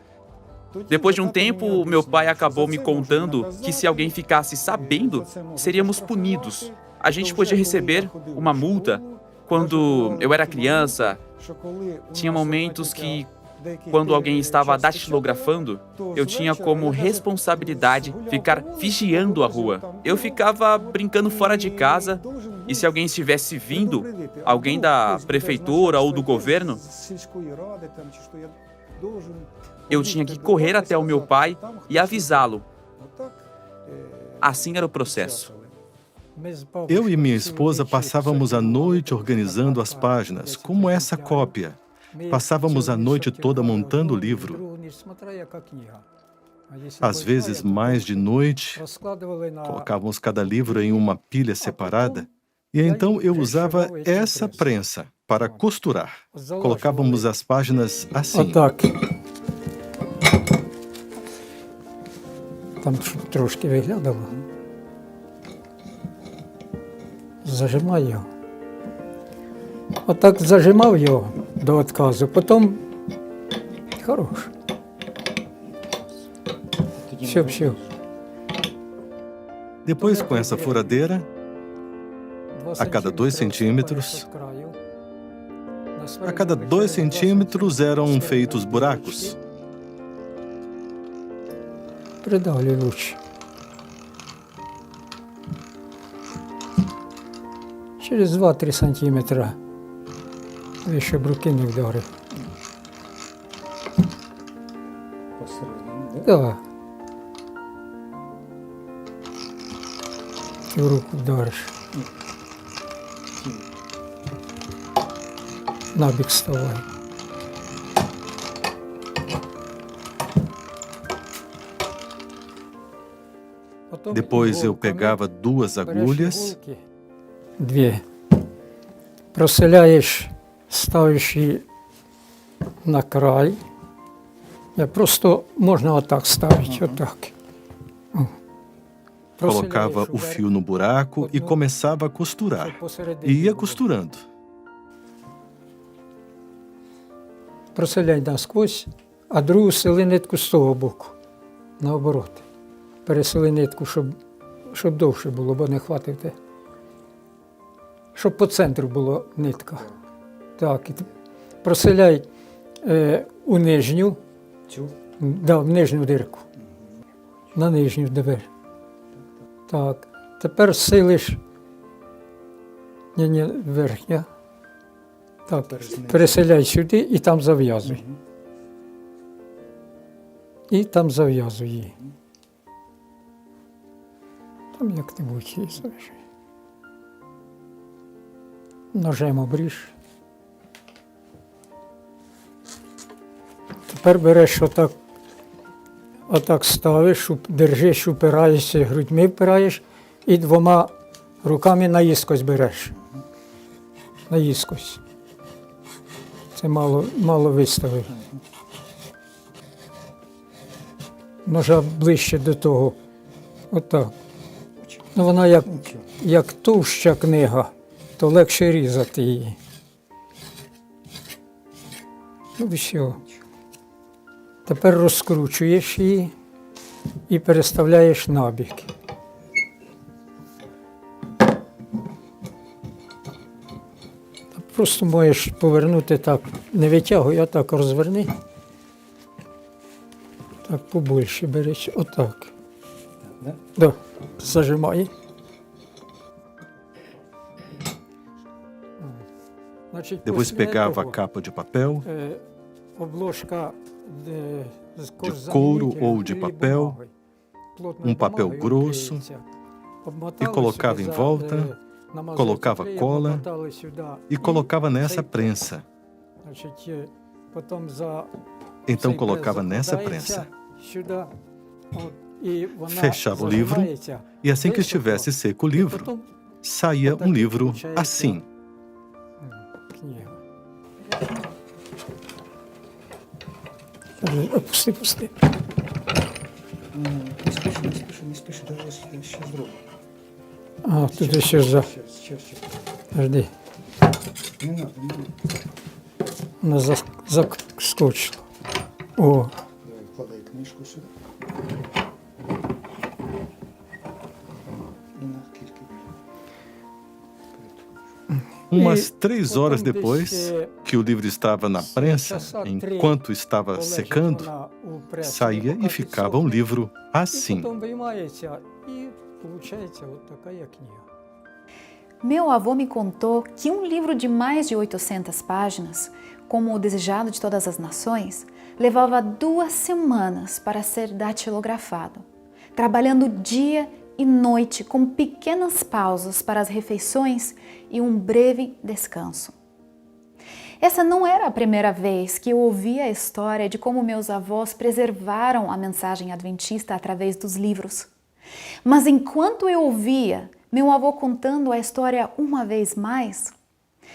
Depois de um tempo, meu pai acabou me contando que se alguém ficasse sabendo, seríamos punidos. A gente podia receber uma multa. Quando eu era criança, tinha momentos que, quando alguém estava datilografando, eu tinha como responsabilidade ficar vigiando a rua. Eu ficava brincando fora de casa e se alguém estivesse vindo, alguém da prefeitura ou do governo, eu tinha que correr até o meu pai e avisá-lo. Assim era o processo. Eu e minha esposa passávamos a noite organizando as páginas, como essa cópia. Passávamos a noite toda montando o livro. Às vezes, mais de noite, colocávamos cada livro em uma pilha separada. E então eu usava essa prensa para costurar. Colocávamos as páginas assim. Там трошки виглядало. Зажимаю його. Отак зажимав його до відказу, потім хорош. Все. Depois, com essa furadeira, a cada 2 centímetros, a cada 2 centímetros eram feitos buracos. Придавлю лучше. Через 2-3 сантиметра, щоб руки не вдарив. Да. Ти в руку вдариш. Набік вставай. Depois eu pegava 2 agulhas, Дві. Проселяєш, ставиш її на край Просто можна отак ставити, отак. Colocava o fio no buraco e começava a costurar. E ia costurando. Проселяй насквозь, а другу сели нитку з того боку, наоборот. Пересели нитку, щоб довше було, бо не хватить те. Щоб по центру була нитка. Так, і проселяй у нижню, да, в нижню дирку, на нижню двері. Так, тепер силиш, ні, верхня. Так, переселяй сюди і там зав'язуй. І там зав'язуй її. Там як-небудь її зав'яжи. Ножем обріж. Тепер береш отак ставиш, держиш, упираєшся, грудьми впираєш і двома руками наїскось береш. Наїскось. Це мало виставив. Ножа ближче до того. Отак. Ну, вона як товща книга, то легше різати її. Ну, все. Тепер розкручуєш її і переставляєш набік. Просто можеш повернути так, не витягуй, а так розверни. Так, побольше береш, отак. Да, зажимай. Depois pegava a capa de papel, de couro ou de papel, papel grosso, e colocava em volta, colocava cola e colocava nessa prensa. Então colocava nessa prensa. Fechava o livro e assim que estivesse seco o livro, saía um livro assim. Пусти. Не спіши, давай ще зробимо. А, тут ще Жди. Не надо, не надо. Вона заскочила. О. Давай, вкладай книжку сюди. І на кілька. Umas 3 horas depois, que o livro estava na prensa, enquanto estava secando, saía e ficava um livro assim. Meu avô me contou que um livro de mais de 800 páginas, como O Desejado de Todas as Nações, levava 2 semanas para ser datilografado, trabalhando dia e noite com pequenas pausas para as refeições e um breve descanso. Essa não era a primeira vez que eu ouvia a história de como meus avós preservaram a mensagem adventista através dos livros. Mas enquanto eu ouvia meu avô contando a história uma vez mais,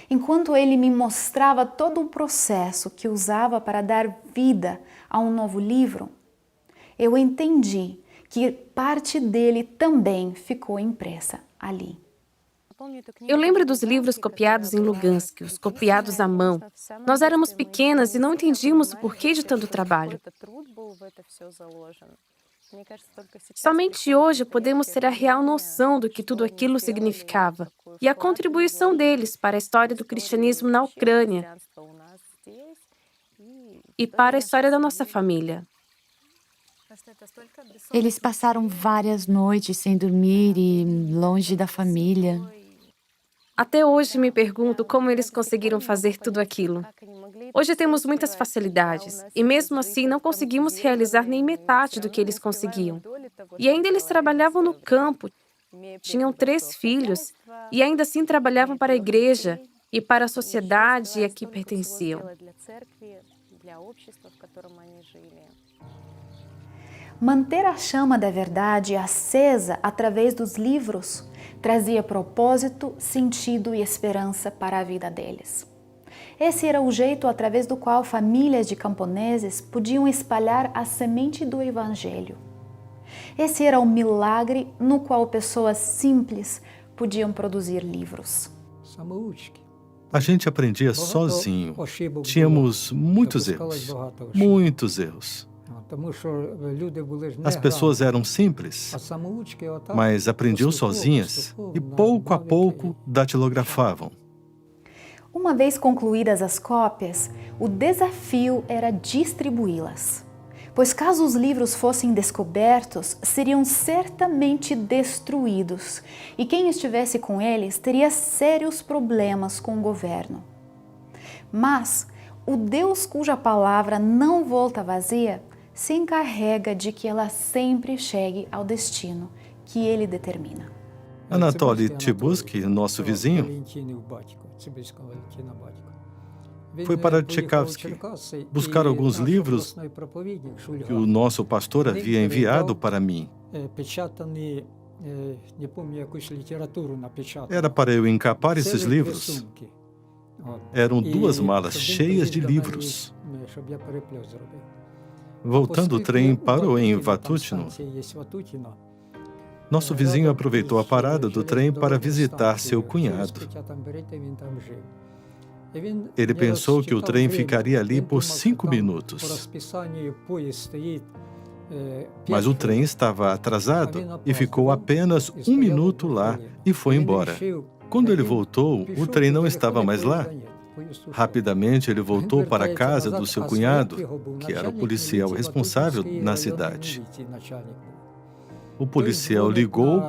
enquanto ele me mostrava todo o processo que usava para dar vida a um novo livro, eu entendi que parte dele também ficou impressa ali. Eu lembro dos livros copiados em Lugansk, os copiados à mão. Nós éramos pequenas e não entendíamos o porquê de tanto trabalho. Somente hoje podemos ter a real noção do que tudo aquilo significava e a contribuição deles para a história do cristianismo na Ucrânia e para a história da nossa família. Eles passaram várias noites sem dormir e longe da família. Até hoje me pergunto como eles conseguiram fazer tudo aquilo. Hoje temos muitas facilidades e mesmo assim não conseguimos realizar nem metade do que eles conseguiam. E ainda eles trabalhavam no campo, tinham 3 filhos e ainda assim trabalhavam para a igreja e para a sociedade a que pertenciam. Manter a chama da verdade acesa através dos livros trazia propósito, sentido e esperança para a vida deles. Esse era o jeito através do qual famílias de camponeses podiam espalhar a semente do Evangelho. Esse era o milagre no qual pessoas simples podiam produzir livros. A gente aprendia sozinho. Tínhamos muitos erros. Muitos erros. As pessoas eram simples, mas aprendiam sozinhas e pouco a pouco datilografavam. Uma vez concluídas as cópias, o desafio era distribuí-las. Pois caso os livros fossem descobertos, seriam certamente destruídos, e quem estivesse com eles teria sérios problemas com o governo. Mas o Deus cuja palavra não volta vazia se encarrega de que ela sempre chegue ao destino que ele determina. Anatoly Tibursky, nosso vizinho, foi para Tchaikovsky buscar alguns livros que o nosso pastor havia enviado para mim. Era para eu encapar esses livros. Eram 2 malas cheias de livros. Voltando, o trem parou em Vatutino. Nosso vizinho aproveitou a parada do trem para visitar seu cunhado. Ele pensou que o trem ficaria ali por 5 minutos. Mas o trem estava atrasado e ficou apenas 1 minuto lá e foi embora. Quando ele voltou, o trem não estava mais lá. Rapidamente ele voltou para a casa do seu cunhado, que era o policial responsável na cidade. O policial ligou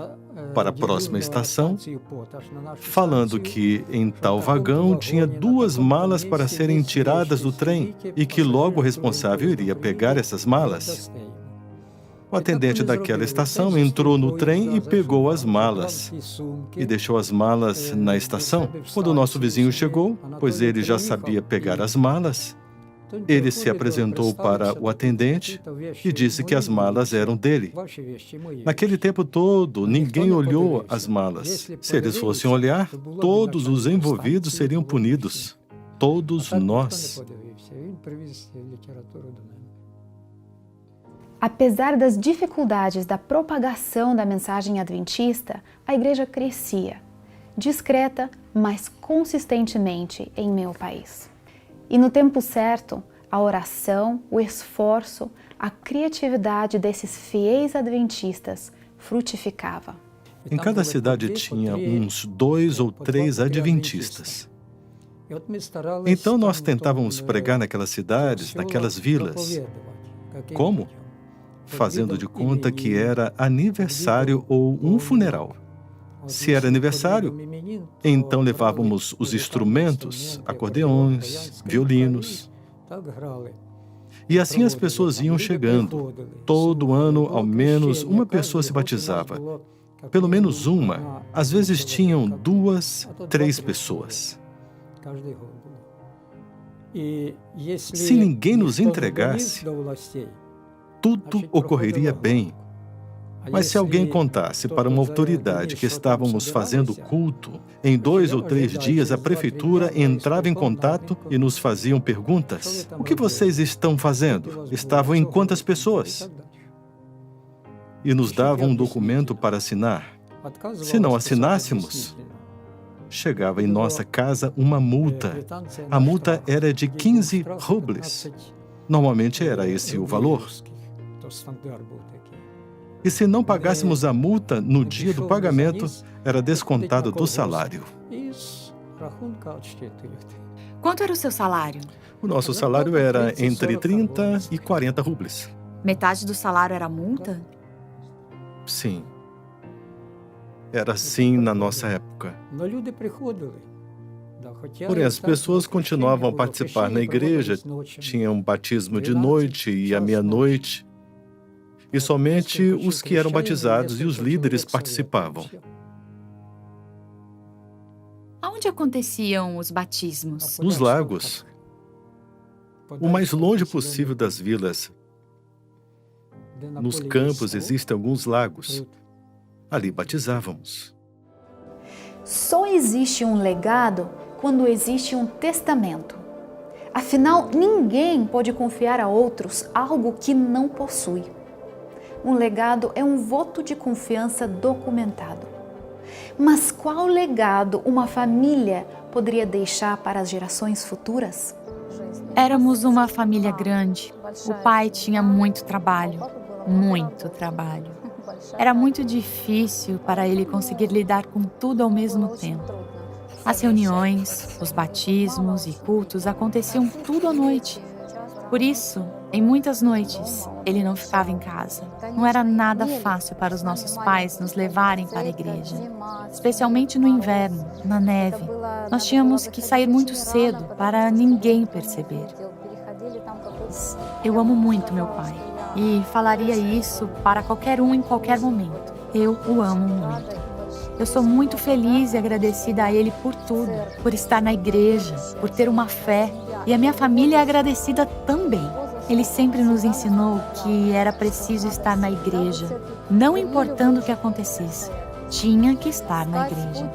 para a próxima estação, falando que em tal vagão tinha 2 malas para serem tiradas do trem e que logo o responsável iria pegar essas malas. O atendente daquela estação entrou no trem e pegou as malas e deixou as malas na estação. Quando o nosso vizinho chegou, pois ele já sabia pegar as malas, ele se apresentou para o atendente e disse que as malas eram dele. Naquele tempo todo, ninguém olhou as malas. Se eles fossem olhar, todos os envolvidos seriam punidos. Todos nós. Apesar das dificuldades da propagação da mensagem adventista, a igreja crescia, discreta, mas consistentemente em meu país. E no tempo certo, a oração, o esforço, a criatividade desses fiéis adventistas frutificava. Em cada cidade tinha uns 2 ou 3 adventistas. Então nós tentávamos pregar naquelas cidades, naquelas vilas. Como? Fazendo de conta que era aniversário ou um funeral. Se era aniversário, então levávamos os instrumentos, acordeões, violinos. E assim as pessoas iam chegando. Todo ano, ao menos uma pessoa se batizava. Pelo menos uma. Às vezes tinham 2, 3 pessoas. Se ninguém nos entregasse, tudo ocorreria bem. Mas se alguém contasse para uma autoridade que estávamos fazendo culto, em 2 ou 3 dias a prefeitura entrava em contato e nos faziam perguntas. O que vocês estão fazendo? Estavam em quantas pessoas? E nos davam um documento para assinar. Se não assinássemos, chegava em nossa casa uma multa. A multa era de 15 rubles. Normalmente era esse o valor. E se não pagássemos a multa no dia do pagamento, era descontado do salário. Quanto era o seu salário? O nosso salário era entre 30 e 40 rubles. Metade do salário era multa? Sim. Era assim na nossa época. Porém, as pessoas continuavam a participar na igreja, tinham batismo de noite e à meia-noite, e somente os que eram batizados e os líderes participavam. Onde aconteciam os batismos? Nos lagos, o mais longe possível das vilas. Nos campos existem alguns lagos. Ali batizávamos. Só existe um legado quando existe um testamento. Afinal, ninguém pode confiar a outros algo que não possui. Um legado é um voto de confiança documentado. Mas qual legado uma família poderia deixar para as gerações futuras? Éramos uma família grande. O pai tinha muito trabalho. Muito trabalho. Era muito difícil para ele conseguir lidar com tudo ao mesmo tempo. As reuniões, os batismos e cultos aconteciam tudo à noite. Por isso, em muitas noites, ele não ficava em casa. Não era nada fácil para os nossos pais nos levarem para a igreja, especialmente no inverno, na neve. Nós tínhamos que sair muito cedo para ninguém perceber. Eu amo muito meu pai e falaria isso para qualquer um em qualquer momento. Eu o amo muito. Eu sou muito feliz e agradecida a ele por tudo, por estar na igreja, por ter uma fé. E a minha família é agradecida também. Ele sempre nos ensinou que era preciso estar na igreja, não importando o que acontecesse. Tinha que estar na igreja.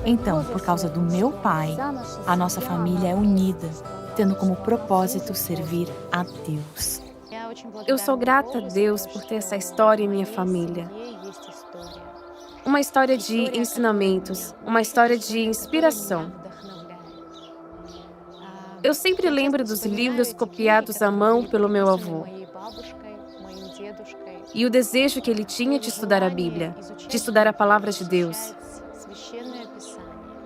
Então, por causa do meu pai, a nossa família é unida, tendo como propósito servir a Deus. Eu sou grata a Deus por ter essa história em minha família. Uma história de ensinamentos, uma história de inspiração. Eu sempre lembro dos livros copiados à mão pelo meu avô. E o desejo que ele tinha de estudar a Bíblia, de estudar a palavra de Deus.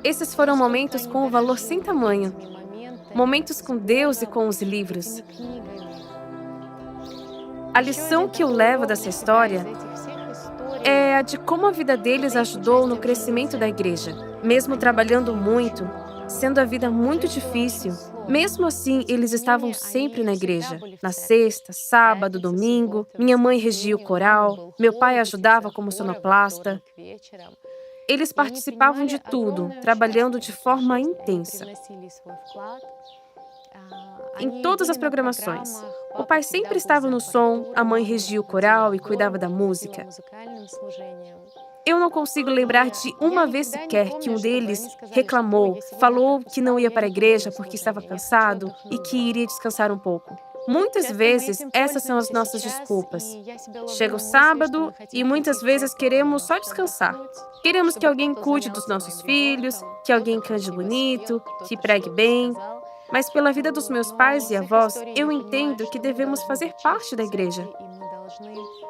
Esses foram momentos com um valor sem tamanho. Momentos com Deus e com os livros. A lição que eu levo dessa história é a de como a vida deles ajudou no crescimento da igreja. Mesmo trabalhando muito, sendo a vida muito difícil, mesmo assim, eles estavam sempre na igreja. Na sexta, sábado, domingo, minha mãe regia o coral, meu pai ajudava como sonoplasta. Eles participavam de tudo, trabalhando de forma intensa. Em todas as programações. O pai sempre estava no som, a mãe regia o coral e cuidava da música. Eu não consigo lembrar de uma vez sequer que um deles reclamou, falou que não ia para a igreja porque estava cansado e que iria descansar um pouco. Muitas vezes, essas são as nossas desculpas. Chega o sábado e muitas vezes queremos só descansar. Queremos que alguém cuide dos nossos filhos, que alguém cante bonito, que pregue bem. Mas pela vida dos meus pais e avós, eu entendo que devemos fazer parte da igreja.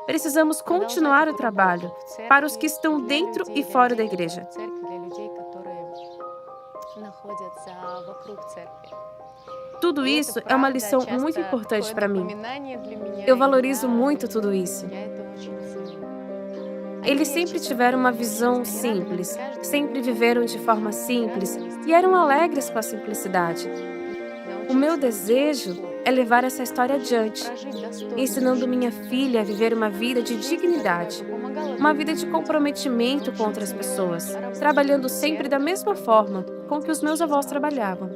Precisamos continuar o trabalho para os que estão dentro e fora da igreja. Tudo isso é uma lição muito importante para mim. Eu valorizo muito tudo isso. Eles sempre tiveram uma visão simples, sempre viveram de forma simples e eram alegres com a simplicidade. O meu desejo é levar essa história adiante, ensinando minha filha a viver uma vida de dignidade, uma vida de comprometimento com outras pessoas, trabalhando sempre da mesma forma com que os meus avós trabalhavam,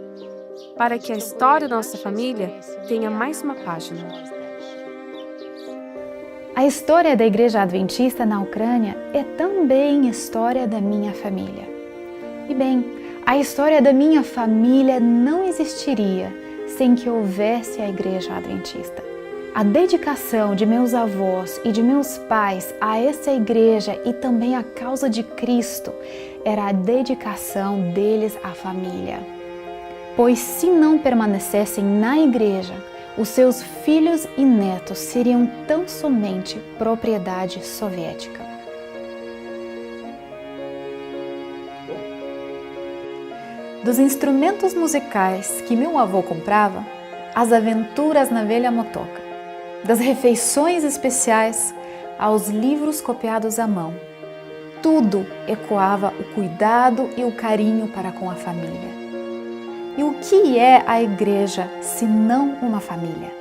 para que a história da nossa família tenha mais uma página. A história da Igreja Adventista na Ucrânia é também história da minha família. E bem, a história da minha família não existiria sem que houvesse a Igreja Adventista. A dedicação de meus avós e de meus pais a essa igreja e também a causa de Cristo era a dedicação deles à família. Pois se não permanecessem na igreja, os seus filhos e netos seriam tão somente propriedade soviética. Dos instrumentos musicais que meu avô comprava, as aventuras na velha motoca, das refeições especiais aos livros copiados à mão, tudo ecoava o cuidado e o carinho para com a família. E o que é a igreja se não uma família?